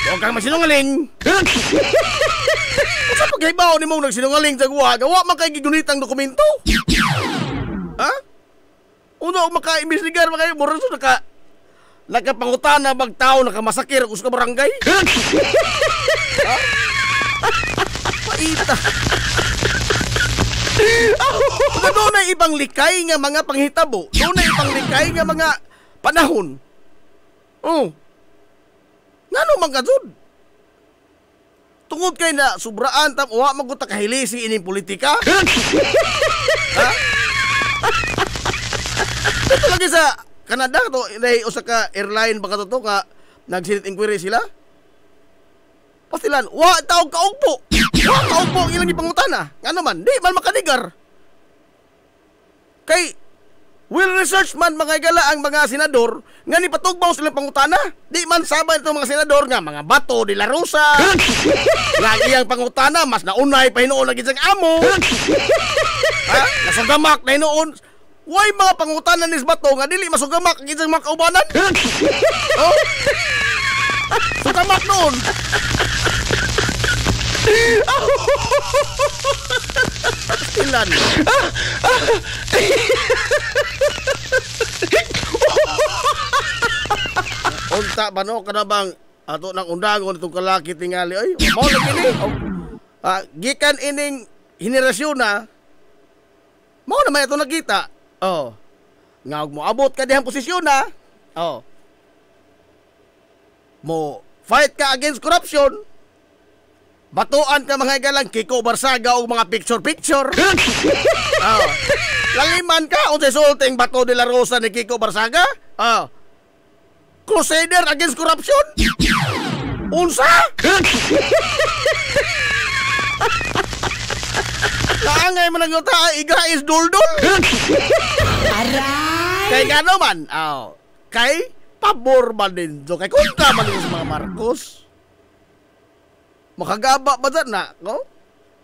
D: Huwag kang masinungaling. Sa pagkaibaw ni mong nagsinungaling sa gawa man kay gigunitang dokumento. Ha? Uno maka-imbestigar makayo mura so nakapangutana magtao nakamasakir us ka barangay. Ha? Paita. Doon na ibang likay nga mga panghitabo. Doon na ibang likay nga mga panahon. Ngano man kadud? Tungod kay na sobraan tam uwa maguta kahilisi ining politika. Ha? Ito lagi sa Canada to, inay usa ka airline baka to nga nag-Senate inquiry sila. Pastilan, wa taog kaugpo. Wa kaugpo ang ilang ipangutana. Ngano man, di man makanigar. Kay will research man mga igala ang mga senador nga ni patugbaw silang pangutana. Di man sabay itong mga senador nga mga Bato de la Rosa. Nga iyang pangutana mas naunay pa hinuon lagi sang amo. Ha? Nasugamak na hinuon. Why mga pangutana ni Bato nga dili masugamak ang isang mga kaubanan? Oh? Sugamak noon. Ilan? Unta ba no kana bang ato nang undangon itong kalaki tingali ay mao lagi ni. Gikan ining henerasyon na mao na may ato nakita. Nga mo abot ka dihang posisyon na. Mo fight ka against corruption. Batuan ka mga igalang Kiko Barsaga o mga picture-picture. Langiman ka o sulting Bato de la Rosa ni Kiko Barsaga. Crusader against corruption. Unsa? Laangay mo nang yuta, iga is duldul.
E: Aray!
D: Kay gano man? Kay pabor man din. So, kay kontra man din sa mga Marcos. Makagaba ba dyan na? No?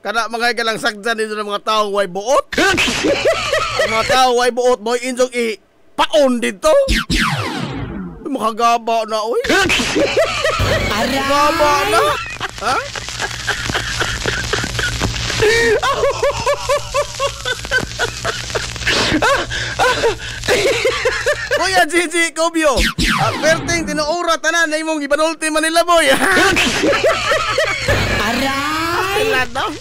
D: Kana mga ikalang sagdan dito ng mga taong way buot. Ang mga taong way buot mo, injong i-paon dito. Makagaba na, uy. Makagaba na. Ha? Kuya Gigi Cobio, perting tinuura tanan na imong ibanulti Manila boy.
E: Aray!
D: Ilan daw?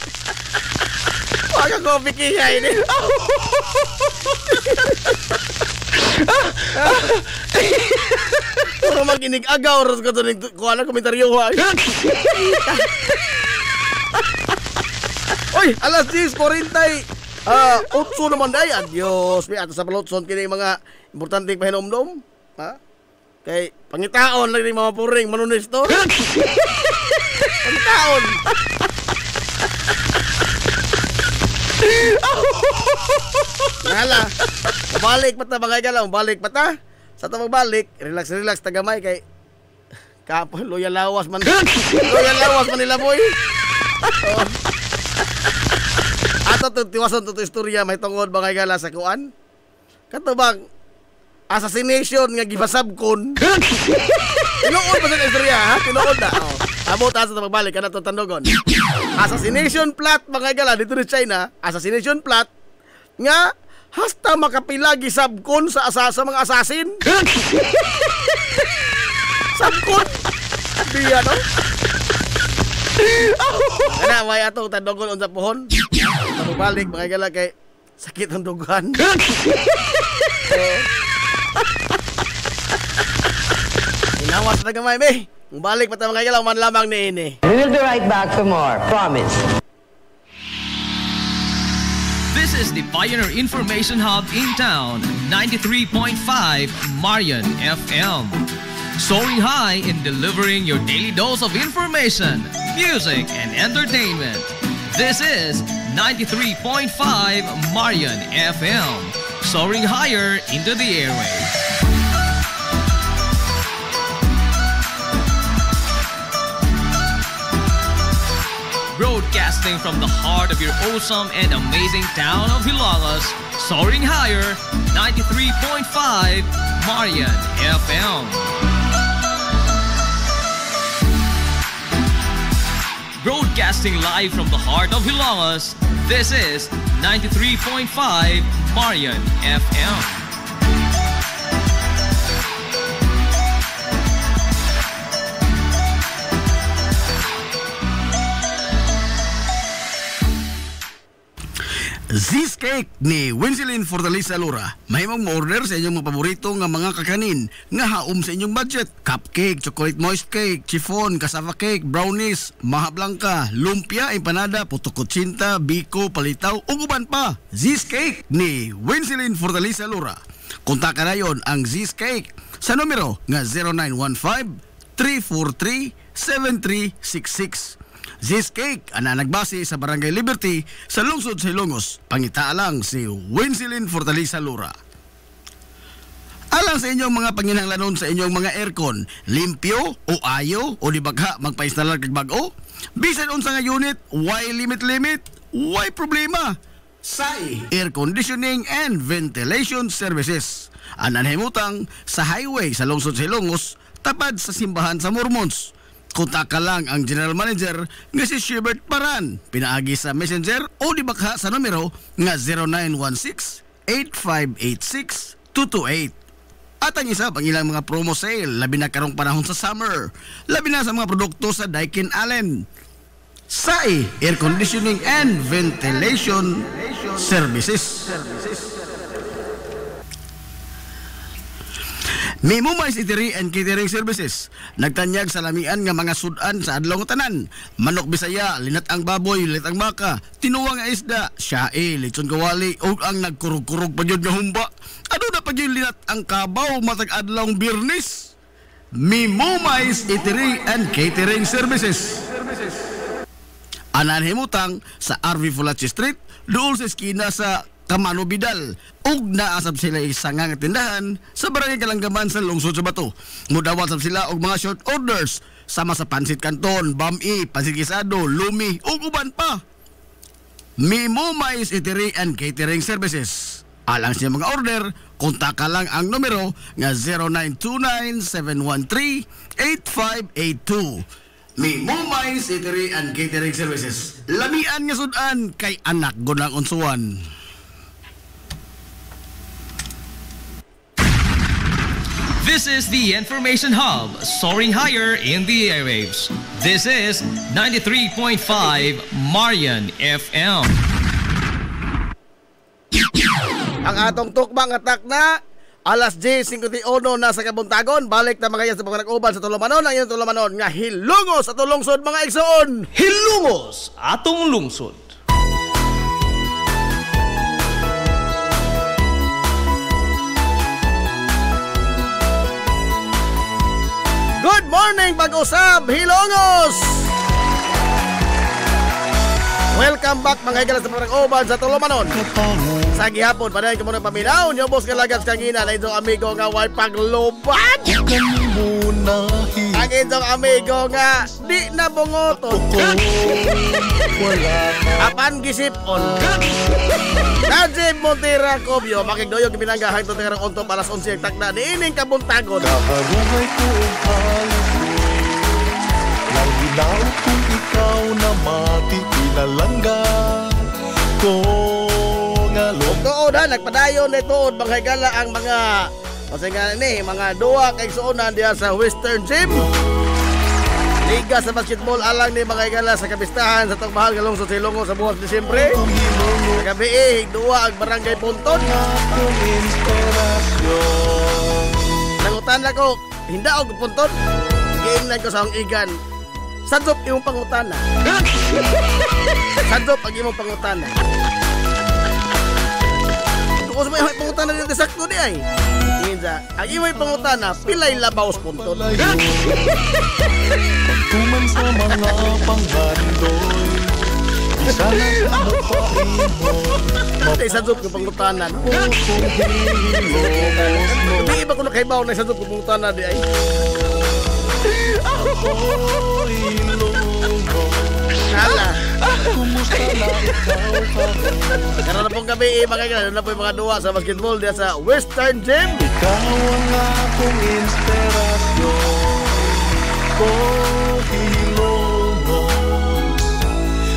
D: Wag ako pikiyay ni. Puro maginig-agaw ros ko to kuha na komentaryo ha. Oy, alas 10:40. Utso naman day. Adios. May ato sa palutson kini mga importanteng pahinomdom. Ha? Kay pangitaon lang ni mga puring manunis to. Pangitaon. Nala. Balik pa ta mga igala, balik pa ta. Sa ta magbalik, relax tagamay kay kapo loyal lawas man. Loyal lawas man nila boy. Oh. Ato tiwason to istorya may tungod mga igala sa kuan. Kato bang assassination nga gibasabkon. Tinuod ba sa istorya ha? Tinuod na. Oh. Abot asa ta magbalik kana to tandogon. Assassination plot mga igala dito sa China, assassination plot nga hasta makapilagi sabkon sa mga assassin. Sabkon. Diya no? Kana may atong tandogon unsa pohon. Balik mga igala kay sakit ang dugan. Inawas na gamay be. Balik pa tayo mga igala man lamang ni ini.
E: We will be right back for more. Promise.
A: This is the Pioneer Information Hub in town, 93.5 Marian FM. Soaring high in delivering your daily dose of information, music, and entertainment. This is 93.5 Marian FM. Soaring higher into the airwaves. Broadcasting from the heart of your awesome and amazing town of Hilagas, soaring higher, 93.5 Marian FM. Broadcasting live from the heart of Hilagas, this is 93.5 Marian FM.
B: Z's Cake ni Winsilin Fortaleza Lura. May mong order sa inyong mga paborito nga mga kakanin nga haom sa inyong budget. Cupcake, chocolate moist cake, chiffon, cassava cake, brownies, maha blanca, lumpia, empanada, puto kutsinta, biko, palitaw, ug uban pa. Z's Cake ni Winsilin Fortaleza Lura. Kontak na yon ang Z's Cake sa numero nga 0915-343-7366. Z's Cake, ana nagbase sa Barangay Liberty sa lungsod sa Ilongos. Pangita lang si Winsilin Fortaleza Lura. Alang sa inyong mga panginahanglanon sa inyong mga aircon, limpyo o ayo o di bagha magpa-installer kag bag-o? Bisan unsa nga unit, why limit? Why problema? SAI Air Conditioning and Ventilation Services. Anan himutang sa highway sa lungsod sa Ilongos, tapad sa simbahan sa Mormons. Kontak ka lang ang General Manager nga si Shubert Paran. Pinaagi sa Messenger o di bakha sa numero nga 0916-8586-228. At ang isa pang ilang mga promo sale, labi na karong panahon sa summer, labi na sa mga produkto sa Daikin Allen. SAI Air Conditioning and Ventilation Services. Mimumay Eatery and Catering Services. Nagtanyag sa lamian nga mga sudan sa adlaw nga tanan. Manok Bisaya, linat ang baboy, linat ang baka, tinuwa nga isda, siyae, lechon kawali, o ang nagkurug-kurug pa yun nga humba. Ano na pag yung linat ang kabaw matag adlaw Birnis? Mimumay Eatery and Catering Services. Anan himutang sa RV Fulachi Street, dool sa eskina sa Kamano Bidal, ug naasab sila isang nga tindahan sa Barangay Kalanggaman sa lungsod sa Bato. Mudawat sab sila og mga short orders sama sa pansit canton, bami, pansit gisado, lumi ug uban pa. Mimumay Eatery and Catering Services. Alang sa mga order, kontak ka lang ang numero nga 0929-713-8582. Mimumay Eatery and Catering Services. Lamian nga sudan kay anak gunang unsuan.
A: This is the Information Hub, soaring higher in the airwaves. This is 93.5 Marian FM.
D: Ang atong tukbang atak na alas 10:51 na sa kabuntagon. Balik na mga yan sa mga nag-uban sa Tulumanon. Ang iyong Tulumanon nga hilungos sa tulungsod mga igsoon.
A: Hilungos atong lungsod.
D: morning pag-usab Hilongos. Welcome back mga higala sa Pag-uban sa Tulumanon. Sa gihapon, panahin ko muna paminaw. Nyo boss kalagat sa kangina na itong amigo nga way paglubat. Ang itong amigo nga di na bungoton. Apan gisipon. Najib Montera Kobyo, makigdoyog pinanggahan ito tingarang onto palas 11 takna. Niining kabuntagon.
F: Nakabuhay ko ang halos nang ginaw kung ikaw na mati pinalangga ko nga loob.
D: Tuod ha, nagpadayon na tuod mga higala ang mga masinga ni mga duwa kay suunan diya sa Western Gym. Liga sa basketball alang ni mga higala sa kapistahan sa itong mahal nga lungsod sa Hilongos sa buwas Disyembre. Sa gabi duwa ang barangay Punton. Nangutan ako, hindi ako Punton. Giingnan ko sa akong igan. Sadop imong pangutana. Sadop ang imong pangutana. Kung sa may pangutana dito sakto di ay. Inza, ang imong pangutana pilay labaw sa Punton.
F: Tuman sa mga panggandoy isa na mapaimon.
D: Ay sadop yung pangutana. Hindi iba ko nakaibaw na sadop yung pangutana di ay. Hala.
F: Kumusta na ikaw ka?
D: Karon na pong gabi mga kaibigan, na po yung mga duwa sa basketball diya sa Western Gym.
F: Ikaw ang akong inspirasyon ko Hilongos.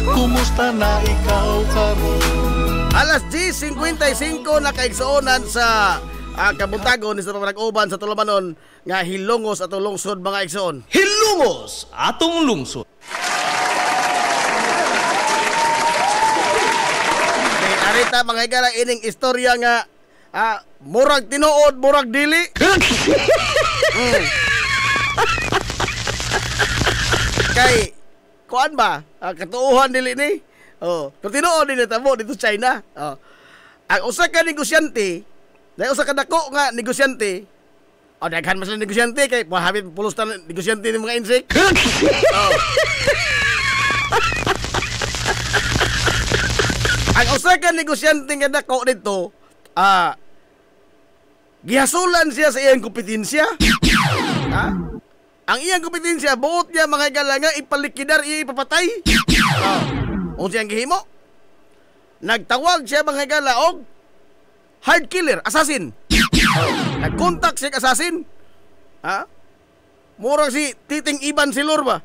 F: Kumusta na ikaw karon?
D: Alas 10:55 na kaigsuonan sa kabuntagon ni sa Pag-uban sa Tulumanon nga Hilongos atong lungsod mga igsoon.
A: Hilongos atong lungsod.
D: Arita mga higala ining istorya nga murag tinuod, murag dili. Kay kuan ba? Katuuhan dili ni. Oh, pero tinuod din tamo dito China. Oh. Ang usa ka negosyante, dahil usa ka dako nga negosyante. O daghan mas negosyante kay mahabit pulos ta negosyante ni mga insek. Oh. Ang usa ka negosyante nga dako dito, gihasulan siya sa iyang kompetensya. Ha? Ang iyang kompetensya buot niya mga higala nga ipalikidar iya ipapatay. Unsa ang gihimo? Nagtawag siya mga higala og hard killer, assassin. Nag-contact siya assassin. Ha? Murag si Titing Iban Silor ba?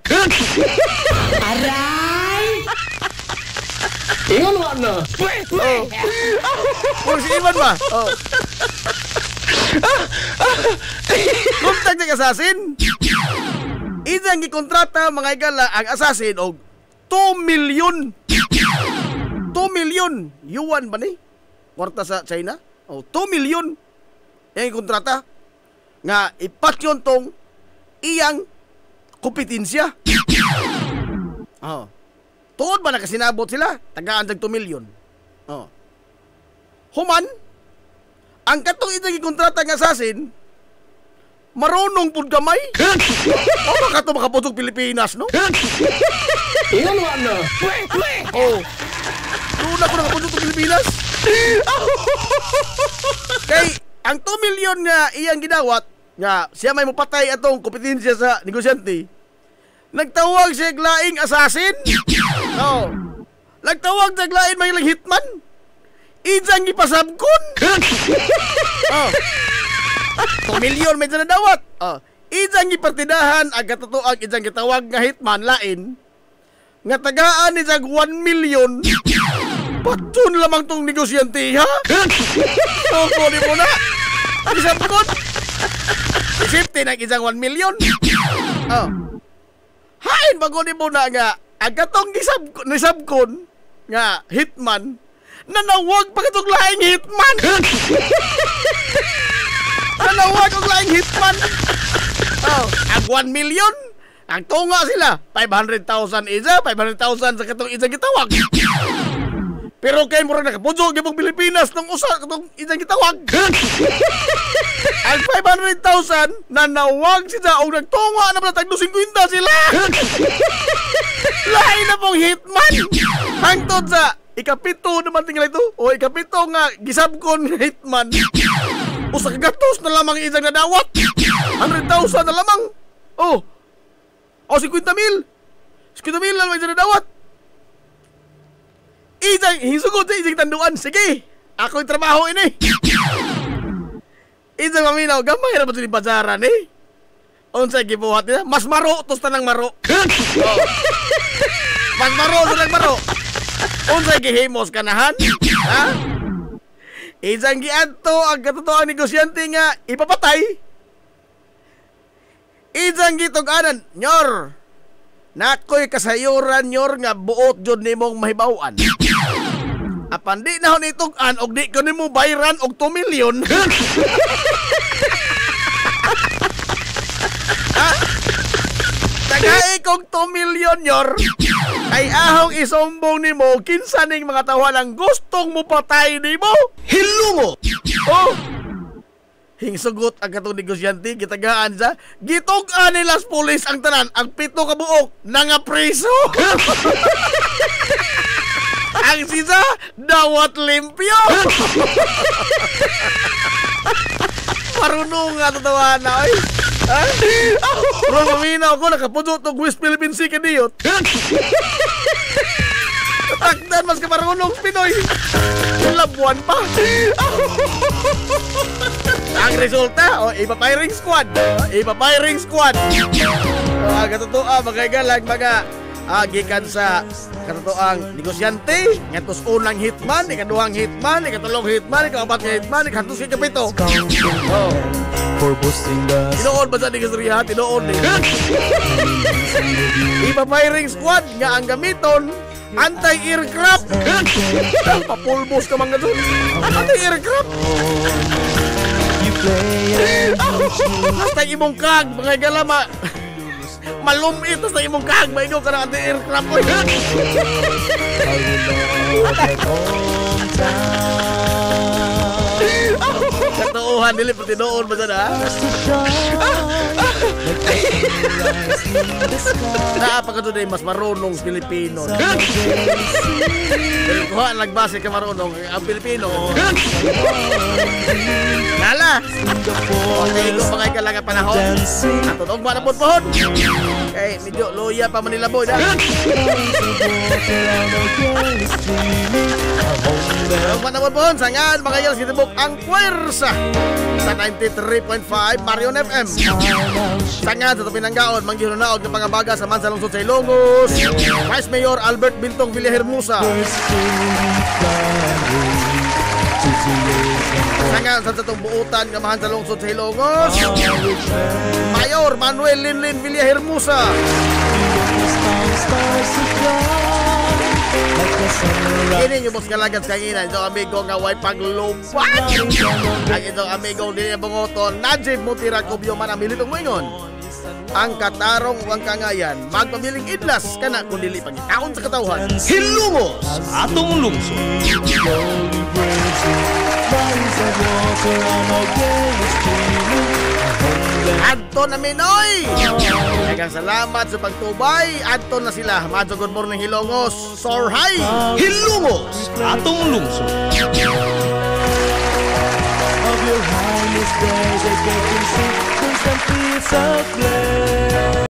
E: Aray!
F: Ingon wa na.
D: Murag si Iban ba? Oh. Contact siya assassin. Isang gikontrata mga higala ang assassin og 2 million. 2 million yuan ba ni? Kwarta sa China? Oh, 2 million. Yung kontrata nga ipatyon tong iyang kompetensya. Oh. Tuod ba nakasinabot sila? Tagaan tag 2 million. Oh. Human ang katong itong kontrata ng assassin marunong pud gamay. O baka ito makaputok Pilipinas, no?
F: Ingon wa na.
D: Oh. Doon ako nakaputok sa Pilipinas. Kay ang 2 million nga iyang gidawat nga siya may mapatay atong kompetensya sa negosyante. Nagtawag siya glaing assassin. No. Nagtawag siya glaing may hitman. Ijang gipasabkon. Oh. 2 million may na dawat. Oh. Ijang gipartidahan ang katotoang ijang gitawag nga hitman lain. Nga tagaan ni jag 1 million. Patun lamang tong negosyante ha. Opo di mo na. Isabkon. Isipti na isang 1 million. Oh. Hain bago di mo na nga ang katong nisabkon nga hitman nanawag pa katong laing hitman. Nanawag ang laing hitman. Oh, ang 1 million ang tunga sila 500,000 isa, 500,000 sa katong isang gitawag. Pero kay murag nakapudsog gyud Pilipinas nang usa katong isang gitawag. Ang 500,000 na nawag sila o nagtunga na pala tagdo 50 sila. Lain na pong hitman. Hangtod sa ikapito naman tingala ito. O ikapito nga gisabkon nga hitman. O sa kagatos na lamang isang nadawat. 100,000 na lamang. O 50 mil. 50 mil na lamang isang nadawat. Isang hisugod sa isang tanduan. Sige, ako yung trabaho ini. Isang maminaw, gamay na ba ito ni bazaran eh? Unsay gibuhat nila? Mas maro, tos tanang maro. Oh. Mas maro, tanang maro. Unsay gihimos kanahan? Ha? Isang giadto ang katotoang negosyante nga ipapatay. Isang gituganan, nyor. Nakoy kasayuran, nyor, nga buot jud nimong mahibawan. Apan di na ho nitugan og di ko nimo bayran og 2 milyon. Tagay kong 2 milyon, nyor. Ay ahong isumbong nimo kinsa ning mga tawalang gustong mo patay nimo. Hilungo. Oh. Hingsugot ang katong negosyante, gitagaan sa gitugan nila sa pulis ang tanan, ang 7 ka buok nga preso. Ang sisa, dawat limpyo. Marunong nga tatawa na, oy. Pero maminaw ko, nakapudot ng West Philippine Sea kaniyot. Takdan mas ka marunong, Pinoy. Labuan pa. Ang resulta, ipa-firing squad. Ipa-firing squad. Katotoa, magagalang mga gikan sa katotoang negosyante, ngatos unang hitman, ikaduhang hitman, ikatulong hitman, ikaapat nga hitman, ikahatos ikapito. Tinoon ba sa negosyante? Tinoon eh. Ipa-firing squad nga ang gamiton anti-aircraft. Papulbos ka mga doon. Anti-aircraft. Hasta imong kag, mga galama. Malumit sa imong kag, maigo ka na anti-aircraft ko. Katuuhan, dili pati noon ba sana? Naapagod na mas marunong Pilipino. Pero kuha ang nagbase ka marunong ang Pilipino. Nala! Okay, kung mga ikalang panahon at tunog ba na po pohon? Okay, medyo loya pa Manila boy na. Tunog ba na po pohon? Sangan mga yal sinibok ang puwersa sa 93.5 Marion FM. Sangan sa Pinanggaon, manggihunaog ng pangabaga sa Mansa Lungsod sa Ilongos. Vice Mayor Albert Bintong Villahermosa. Sangan sa itong buutan ng Mansa Lungsod sa Ilongos. Mayor Manuel Linlin Villahermosa. Ini yung mas kalagat kanina, itong amigo nga way paglupan. Ang itong amigo din yung bungoton, Najib Mutiracobio man ang militong moingon. Ang katarong o ang kangayan, magpabiling idlas ka na kung dili pagkitaon sa katawhan. Hilungos atong lungsod. Adto na Minoy! Daghang salamat sa pagtubay. Adto na sila. Madyo good morning Hilongos. Sorhay! Hilongos atong lungsod. Of your highness, there's a getting sick, and peace of